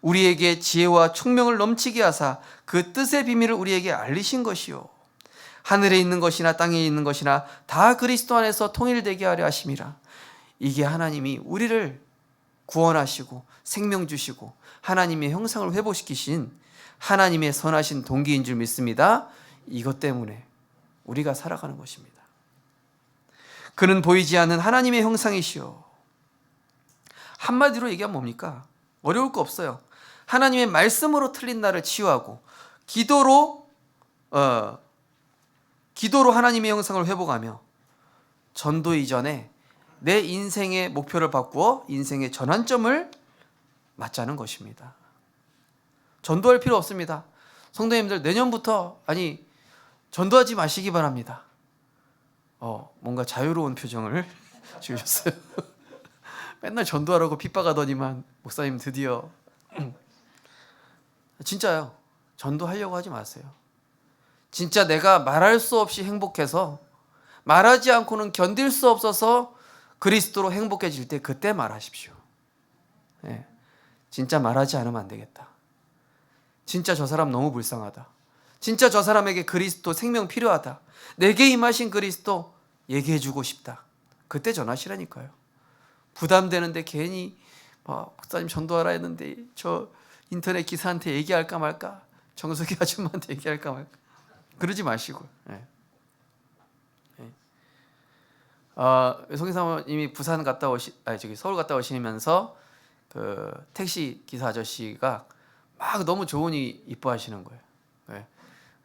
우리에게 지혜와 총명을 넘치게 하사 그 뜻의 비밀을 우리에게 알리신 것이요 하늘에 있는 것이나 땅에 있는 것이나 다 그리스도 안에서 통일되게 하려 하심이라. 이게 하나님이 우리를 구원하시고 생명 주시고 하나님의 형상을 회복시키신 하나님의 선하신 동기인 줄 믿습니다. 이것 때문에 우리가 살아가는 것입니다. 그는 보이지 않는 하나님의 형상이시오. 한마디로 얘기하면 뭡니까? 어려울 거 없어요. 하나님의 말씀으로 틀린 나를 치유하고 기도로 하나님의 형상을 회복하며 전도 이전에 내 인생의 목표를 바꾸어 인생의 전환점을 맞자는 것입니다. 전도할 필요 없습니다. 성도님들 내년부터 전도하지 마시기 바랍니다. 뭔가 자유로운 표정을 지으셨어요. 맨날 전도하라고 핍박하더니만 목사님 드디어 진짜요. 전도하려고 하지 마세요. 진짜 내가 말할 수 없이 행복해서 말하지 않고는 견딜 수 없어서 그리스도로 행복해질 때 그때 말하십시오. 네. 진짜 말하지 않으면 안 되겠다. 진짜 저 사람 너무 불쌍하다. 진짜 저 사람에게 그리스도 생명 필요하다. 내게 임하신 그리스도 얘기해주고 싶다. 그때 전하시라니까요. 부담되는데 괜히 목사님 전도하라 했는데 저 인터넷 기사한테 얘기할까 말까, 정석이 아줌마한테 얘기할까 말까, 그러지 마시고. 네. 송희 사모님이 서울 갔다 오시면서 그 택시 기사 아저씨가 막 너무 조은이 이뻐하시는 거예요. 네.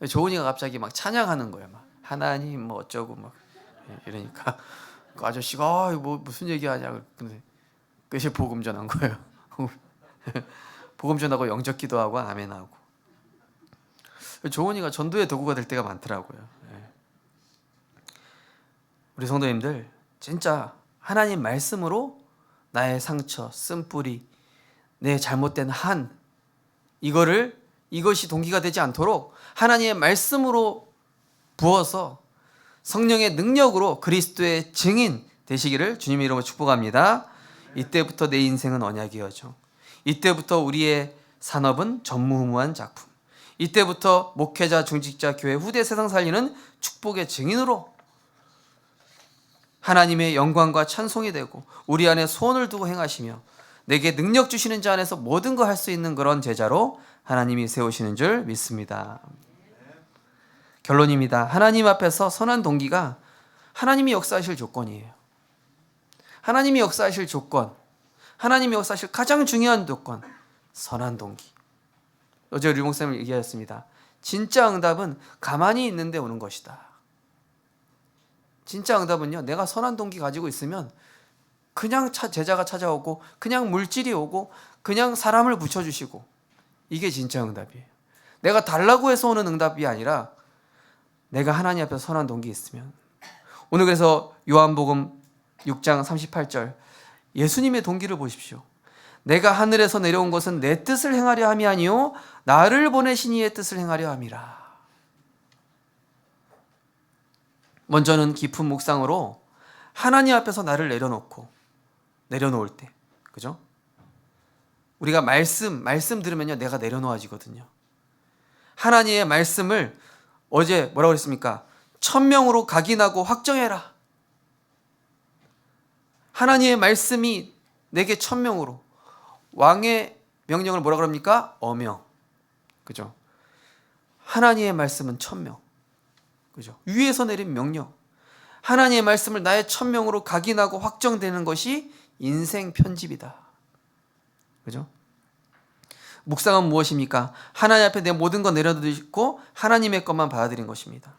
조은이가 갑자기 막 찬양하는 거예요. 막 하나님 뭐 어쩌고 막 이러니까 그 아저씨가 뭐 무슨 얘기하냐. 근데 그것이 복음 전한 거예요. 복음 전하고 영접 기도하고 아멘하고. 조은이가 전도의 도구가 될 때가 많더라고요. 우리 성도님들 진짜 하나님 말씀으로 나의 상처, 쓴뿌리, 내 잘못된 이것이 동기가 되지 않도록 하나님의 말씀으로 부어서 성령의 능력으로 그리스도의 증인 되시기를 주님의 이름으로 축복합니다. 이때부터 내 인생은 언약이어져. 이때부터 우리의 산업은 전무후무한 작품. 이때부터 목회자, 중직자, 교회, 후대 세상 살리는 축복의 증인으로 하나님의 영광과 찬송이 되고 우리 안에 소원을 두고 행하시며 내게 능력 주시는 자 안에서 모든 거 할 수 있는 그런 제자로 하나님이 세우시는 줄 믿습니다. 결론입니다. 하나님 앞에서 선한 동기가 하나님이 역사하실 조건이에요. 하나님이 역사하실 조건, 하나님이 역사하실 가장 중요한 조건, 선한 동기. 어제 우리 목사님을 얘기하였습니다. 진짜 응답은 가만히 있는데 오는 것이다. 진짜 응답은요, 내가 선한 동기 가지고 있으면 그냥 제자가 찾아오고 그냥 물질이 오고 그냥 사람을 붙여주시고, 이게 진짜 응답이에요. 내가 달라고 해서 오는 응답이 아니라 내가 하나님 앞에서 선한 동기 있으면. 오늘 그래서 요한복음 6장 38절 예수님의 동기를 보십시오. 내가 하늘에서 내려온 것은 내 뜻을 행하려 함이 아니요 나를 보내신 이의 뜻을 행하려 함이라. 먼저는 깊은 묵상으로 하나님 앞에서 나를 내려놓을 때, 그죠? 우리가 말씀 들으면요, 내가 내려놓아지거든요. 하나님의 말씀을 어제 뭐라고 그랬습니까? 천명으로 각인하고 확정해라. 하나님의 말씀이 내게 천명으로, 왕의 명령을 뭐라 그럽니까? 어명. 그죠? 하나님의 말씀은 천명. 그죠? 위에서 내린 명령. 하나님의 말씀을 나의 천명으로 각인하고 확정되는 것이 인생 편집이다. 그죠? 묵상은 무엇입니까? 하나님 앞에 내 모든 것 내려놓고 하나님의 것만 받아들인 것입니다.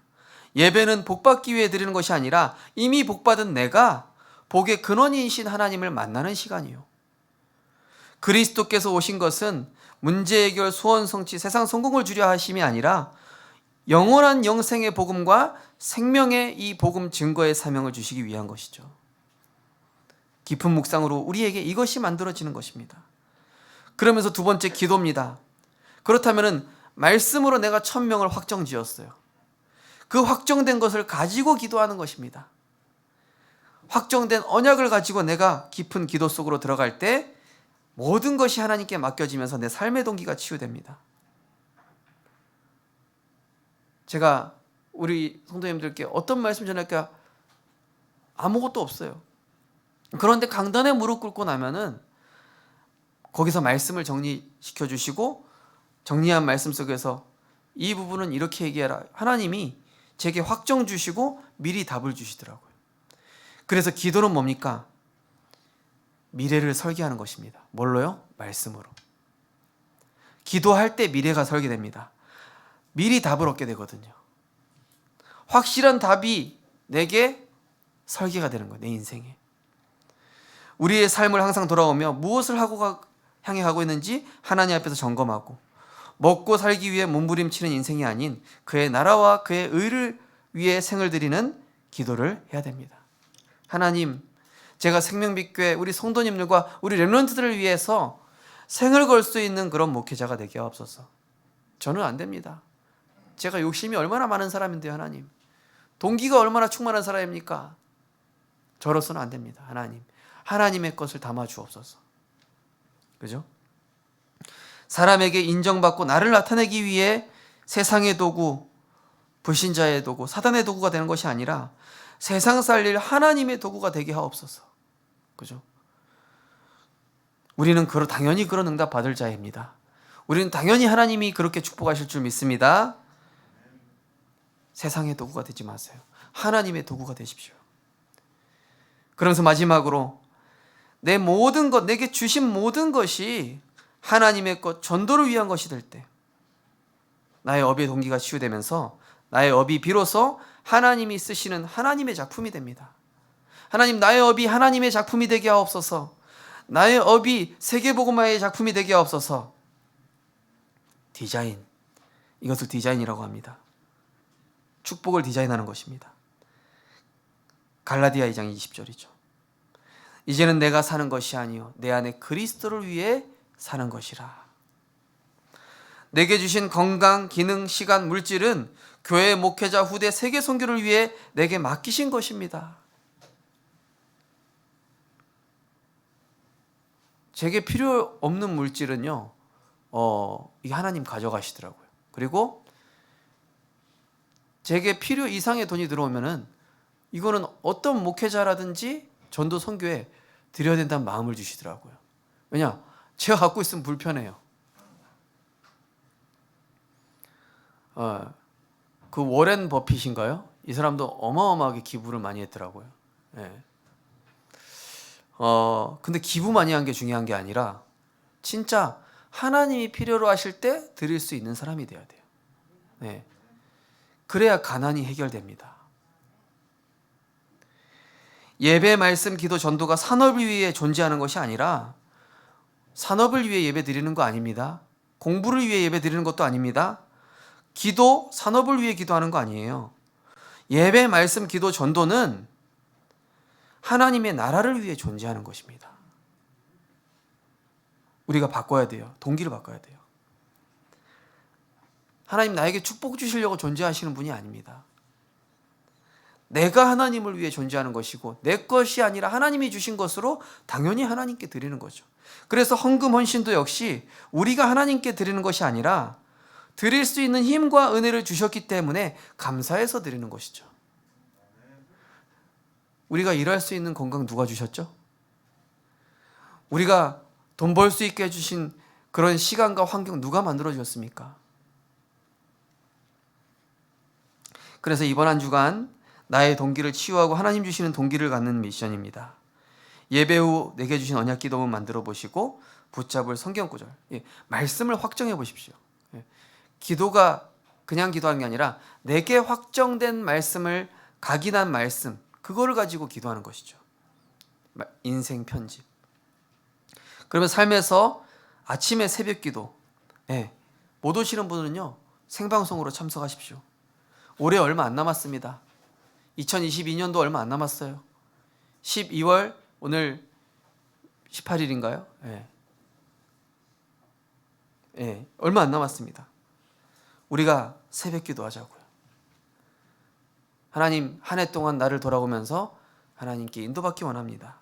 예배는 복받기 위해 드리는 것이 아니라 이미 복받은 내가 복의 근원이신 하나님을 만나는 시간이요. 그리스도께서 오신 것은 문제 해결, 소원 성취, 세상 성공을 주려 하심이 아니라 영원한 영생의 복음과 생명의 이 복음 증거의 사명을 주시기 위한 것이죠. 깊은 묵상으로 우리에게 이것이 만들어지는 것입니다. 그러면서 두 번째, 기도입니다. 그렇다면 말씀으로 내가 천명을 확정지었어요. 그 확정된 것을 가지고 기도하는 것입니다. 확정된 언약을 가지고 내가 깊은 기도 속으로 들어갈 때 모든 것이 하나님께 맡겨지면서 내 삶의 동기가 치유됩니다. 제가 우리 성도님들께 어떤 말씀 전할까? 아무것도 없어요. 그런데 강단에 무릎 꿇고 나면은 거기서 말씀을 정리시켜 주시고 정리한 말씀 속에서 이 부분은 이렇게 얘기해라. 하나님이 제게 확정 주시고 미리 답을 주시더라고요. 그래서 기도는 뭡니까? 미래를 설계하는 것입니다. 뭘로요? 말씀으로. 기도할 때 미래가 설계됩니다. 미리 답을 얻게 되거든요. 확실한 답이 내게 설계가 되는 거예요. 내 인생에. 우리의 삶을 항상 돌아오며 무엇을 향해 가고 있는지 하나님 앞에서 점검하고 먹고 살기 위해 몸부림치는 인생이 아닌 그의 나라와 그의 의를 위해 생을 드리는 기도를 해야 됩니다. 하나님, 제가 생명빛교회 우리 성도님들과 우리 렘넌트들을 위해서 생을 걸 수 있는 그런 목회자가 되게 하옵소서. 저는 안 됩니다. 제가 욕심이 얼마나 많은 사람인데요, 하나님. 동기가 얼마나 충만한 사람입니까? 저로서는 안 됩니다. 하나님, 하나님의 것을 담아 주옵소서. 그죠? 사람에게 인정받고 나를 나타내기 위해 세상의 도구, 불신자의 도구, 사단의 도구가 되는 것이 아니라 세상 살릴 하나님의 도구가 되게 하옵소서. 그죠? 우리는 당연히 그런 응답 받을 자입니다. 우리는 당연히 하나님이 그렇게 축복하실 줄 믿습니다. 세상의 도구가 되지 마세요. 하나님의 도구가 되십시오. 그러면서 마지막으로 내 모든 것, 내게 주신 모든 것이 하나님의 것, 전도를 위한 것이 될 때 나의 업의 동기가 치유되면서 나의 업이 비로소 하나님이 쓰시는 하나님의 작품이 됩니다. 하나님, 나의 업이 하나님의 작품이 되게 하옵소서. 나의 업이 세계복음화의 작품이 되게 하옵소서. 디자인, 이것을 디자인이라고 합니다. 축복을 디자인하는 것입니다. 갈라디아 2장 20절이죠. 이제는 내가 사는 것이 아니요 내 안에 그리스도를 위해 사는 것이라. 내게 주신 건강, 기능, 시간, 물질은 교회 목회자 후대 세계 선교를 위해 내게 맡기신 것입니다. 제게 필요 없는 물질은요, 이게 하나님 가져가시더라고요. 그리고 제게 필요 이상의 돈이 들어오면은 이거는 어떤 목회자라든지 전도 선교에 드려야 된다는 마음을 주시더라고요. 왜냐? 제가 갖고 있으면 불편해요. 그 워렌 버핏인가요? 이 사람도 어마어마하게 기부를 많이 했더라고요. 네. 근데 기부 많이 한 게 중요한 게 아니라 진짜 하나님이 필요로 하실 때 드릴 수 있는 사람이 돼야 돼요. 네. 그래야 가난이 해결됩니다. 예배, 말씀, 기도, 전도가 산업을 위해 존재하는 것이 아니라 산업을 위해 예배 드리는 거 아닙니다. 공부를 위해 예배 드리는 것도 아닙니다. 기도, 산업을 위해 기도하는 거 아니에요. 예배, 말씀, 기도, 전도는 하나님의 나라를 위해 존재하는 것입니다. 우리가 바꿔야 돼요. 동기를 바꿔야 돼요. 하나님 나에게 축복 주시려고 존재하시는 분이 아닙니다. 내가 하나님을 위해 존재하는 것이고 내 것이 아니라 하나님이 주신 것으로 당연히 하나님께 드리는 거죠. 그래서 헌금 헌신도 역시 우리가 하나님께 드리는 것이 아니라 드릴 수 있는 힘과 은혜를 주셨기 때문에 감사해서 드리는 것이죠. 우리가 일할 수 있는 건강 누가 주셨죠? 우리가 돈 벌 수 있게 해주신 그런 시간과 환경 누가 만들어 주셨습니까? 그래서 이번 한 주간 나의 동기를 치유하고 하나님 주시는 동기를 갖는 미션입니다. 예배 후 내게 주신 언약 기도문 만들어 보시고 붙잡을 성경 구절, 말씀을 확정해 보십시오. 기도가 그냥 기도하는 게 아니라 내게 확정된 말씀을 각인한 말씀, 그거를 가지고 기도하는 것이죠. 인생 편집. 그러면 삶에서 아침에 새벽 기도, 못 오시는 분은요 생방송으로 참석하십시오. 올해 얼마 안 남았습니다. 2022년도 얼마 안 남았어요. 12월 오늘 18일인가요? 얼마 안 남았습니다. 우리가 새벽 기도하자고요. 하나님, 한 해 동안 나를 돌아보면서 하나님께 인도받기 원합니다.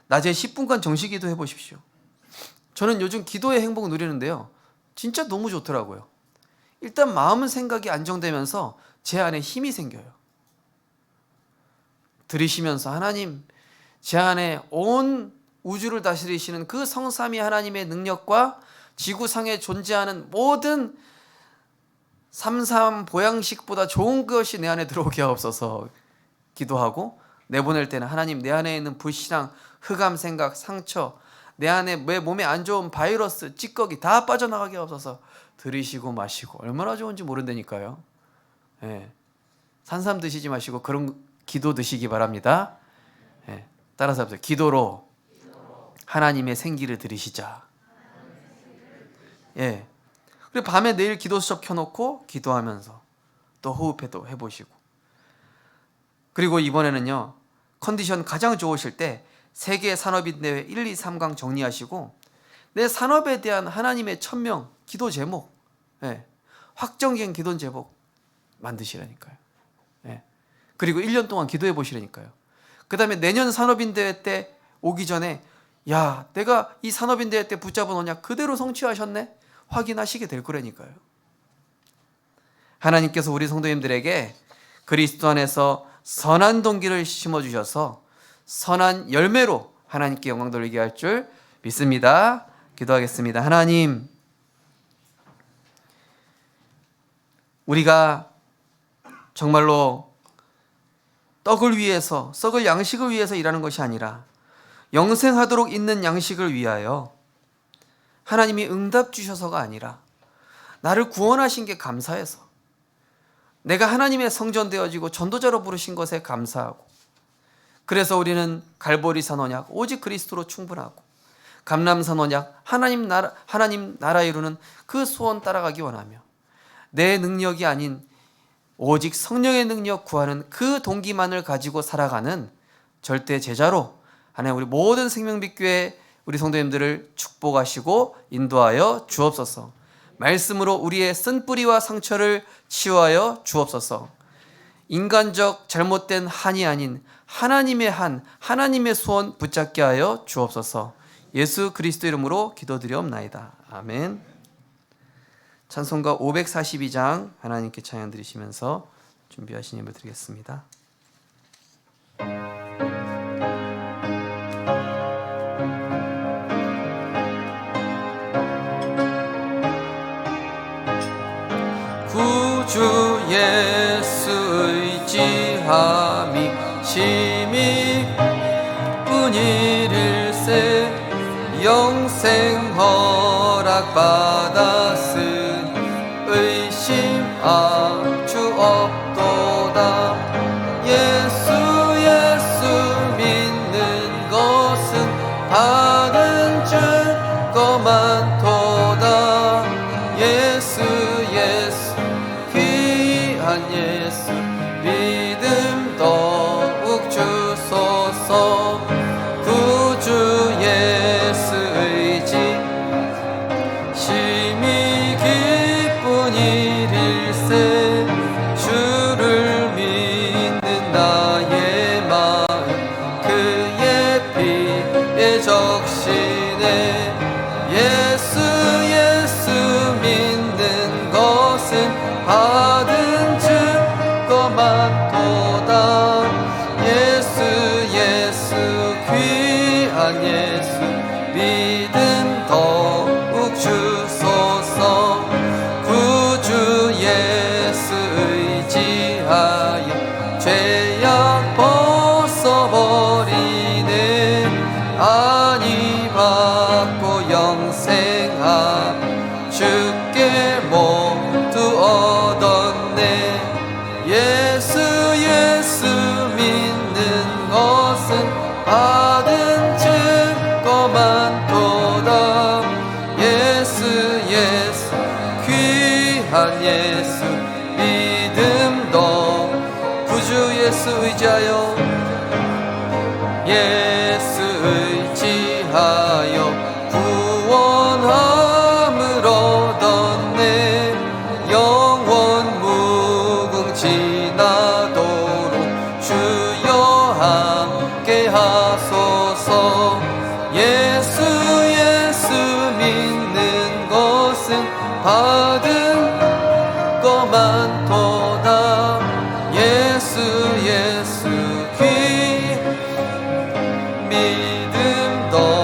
낮에 10분간 정식 기도 해보십시오. 저는 요즘 기도의 행복 누리는데요, 진짜 너무 좋더라고요. 일단 마음은 생각이 안정되면서 제 안에 힘이 생겨요. 들으시면서 하나님, 제 안에 온 우주를 다스리시는 그 성삼위 하나님의 능력과 지구상에 존재하는 모든 삼삼 보양식보다 좋은 것이 내 안에 들어오게 하옵소서 기도하고, 내보낼 때는 하나님, 내 안에 있는 불신앙, 흑암 생각, 상처, 내 안에 내 몸에 안 좋은 바이러스, 찌꺼기 다 빠져나가게 하옵소서 들이쉬고 마시고, 얼마나 좋은지 모른다니까요. 예. 산삼 드시지 마시고 그런 기도 드시기 바랍니다. 예. 따라서 해보세요. 기도로 하나님의 생기를 들이시자. 예. 그리고 밤에 내일 기도 수첩 켜놓고 기도하면서 또 호흡해도 해보시고, 그리고 이번에는요, 컨디션 가장 좋으실 때 세계 산업인대회 1, 2, 3강 정리하시고 내 산업에 대한 하나님의 천명 기도 제목, 예, 확정된 기도 제목 만드시라니까요. 예. 그리고 1년 동안 기도해 보시라니까요. 그 다음에 내년 산업인대회 때 오기 전에, 야, 내가 이 산업인대회 때 붙잡은 언약 그대로 성취하셨네? 확인하시게 될 거라니까요. 하나님께서 우리 성도님들에게 그리스도 안에서 선한 동기를 심어주셔서 선한 열매로 하나님께 영광 돌리게 할 줄 믿습니다. 기도하겠습니다. 하나님, 우리가 정말로 떡을 위해서, 썩을 양식을 위해서 일하는 것이 아니라 영생하도록 있는 양식을 위하여 하나님이 응답 주셔서가 아니라 나를 구원하신 게 감사해서, 내가 하나님의 성전 되어지고 전도자로 부르신 것에 감사하고, 그래서 우리는 갈보리산 언약 오직 그리스도로 충분하고, 감람산 언약 하나님 나라 이루는 그 소원 따라가기 원하며, 내 능력이 아닌 오직 성령의 능력 구하는 그 동기만을 가지고 살아가는 절대 제자로 하나님 우리 모든 생명빛교회 우리 성도님들을 축복하시고 인도하여 주옵소서. 말씀으로 우리의 쓴뿌리와 상처를 치유하여 주옵소서. 인간적 잘못된 한이 아닌 하나님의 한, 하나님의 소원 붙잡게 하여 주옵소서. 예수 그리스도 이름으로 기도드리옵나이다. 아멘. 찬송가 542장 하나님께 찬양 드리시면서 준비하신 예물 드리겠습니다. 구주 예수 의지함이 심히 뿐이릴세, 영생 허락받았으 의심할 주 없도다. 예수 믿는 것은 받은 증거 많도다. 예수 귀한 예수 믿음 더욱 주소서. 구주 예수 의지 심히 기쁜 일일세, 주를 믿는 나의 마음 그의 피에 적시네. 예수 믿는 것은 받은 증거 많도다. 예수 귀한 예수 믿음 더욱 주소서. 구주 예수 의지하여 죄악 벗어버리네. 안위 받고 영생함 주께 모두 얻었네. 예수 믿는 것은 받은 증거 많도다. 예수 귀한 예수 믿음 더 구주 예수 의지하여, 예수 의지하여 구원함을 얻었네. 영원 무궁지나도록 주여 함께 하소서. 예수 믿는 것은 받은 거 많도다. 예수 믿음 더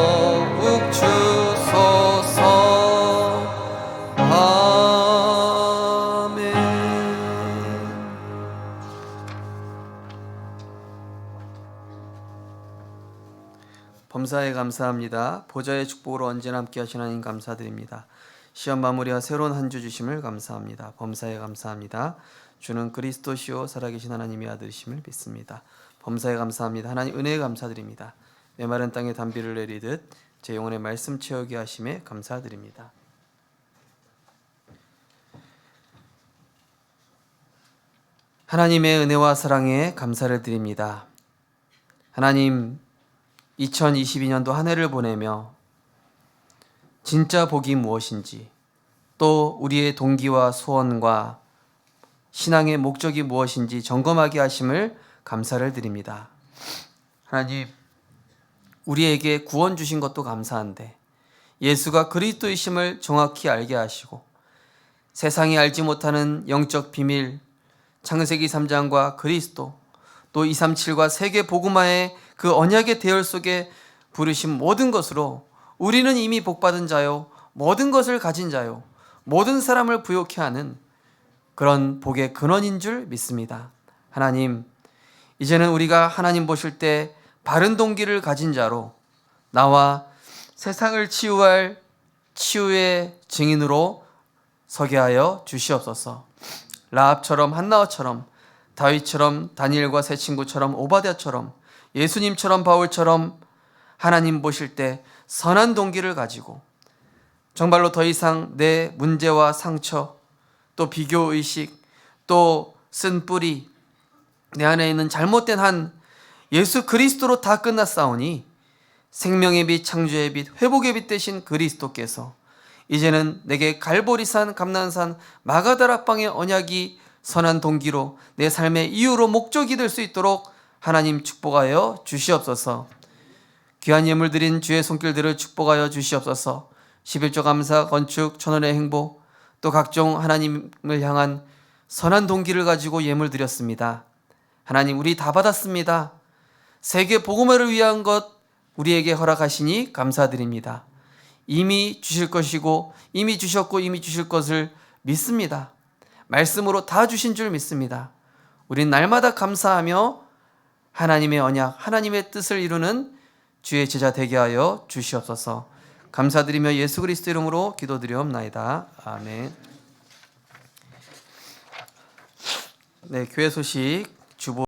범사에 감사합니다. 보좌의 축복으로 언제나 함께 하신 하나님 감사드립니다. 시험 마무리와 새로운 한 주 주심을 감사합니다. 범사에 감사합니다. 주는 그리스도시요 살아계신 하나님의 아들이심을 믿습니다. 범사에 감사합니다. 하나님 은혜에 감사드립니다. 메마른 땅에 단비를 내리듯 제 영혼의 말씀 채우게 하심에 감사드립니다. 하나님의 은혜와 사랑에 감사를 드립니다. 하나님, 2022년도 한 해를 보내며 진짜 복이 무엇인지, 또 우리의 동기와 소원과 신앙의 목적이 무엇인지 점검하게 하심을 감사를 드립니다. 하나님, 우리에게 구원 주신 것도 감사한데 예수가 그리스도이심을 정확히 알게 하시고 세상이 알지 못하는 영적 비밀, 창세기 3장과 그리스도, 또 237과 세계 복음화의 그 언약의 대열 속에 부르신 모든 것으로 우리는 이미 복받은 자요, 모든 것을 가진 자요, 모든 사람을 부욕해 하는 그런 복의 근원인 줄 믿습니다. 하나님, 이제는 우리가 하나님 보실 때 바른 동기를 가진 자로 나와 세상을 치유할 치유의 증인으로 서게 하여 주시옵소서. 라합처럼, 한나처럼, 다윗처럼, 다니엘과 세 친구처럼, 오바댜처럼, 예수님처럼, 바울처럼 하나님 보실 때 선한 동기를 가지고 정말로 더 이상 내 문제와 상처, 또 비교의식, 또 쓴 뿌리, 내 안에 있는 잘못된 한 예수 그리스도로 다 끝났사오니 생명의 빛, 창조의 빛, 회복의 빛 되신 그리스도께서 이제는 내게 갈보리산, 감난산, 마가다락방의 언약이 선한 동기로 내 삶의 이유로 목적이 될 수 있도록 하나님 축복하여 주시옵소서. 귀한 예물 드린 주의 손길들을 축복하여 주시옵소서. 11조 감사, 건축, 천원의 행복, 또 각종 하나님을 향한 선한 동기를 가지고 예물 드렸습니다. 하나님, 우리 다 받았습니다. 세계 복음화를 위한 것 우리에게 허락하시니 감사드립니다. 이미 주실 것이고 이미 주셨고 이미 주실 것을 믿습니다. 말씀으로 다 주신 줄 믿습니다. 우린 날마다 감사하며 하나님의 언약, 하나님의 뜻을 이루는 주의 제자 되게 하여 주시옵소서. 감사드리며 예수 그리스도 이름으로 기도드리옵나이다. 아멘. 네, 교회 소식 주보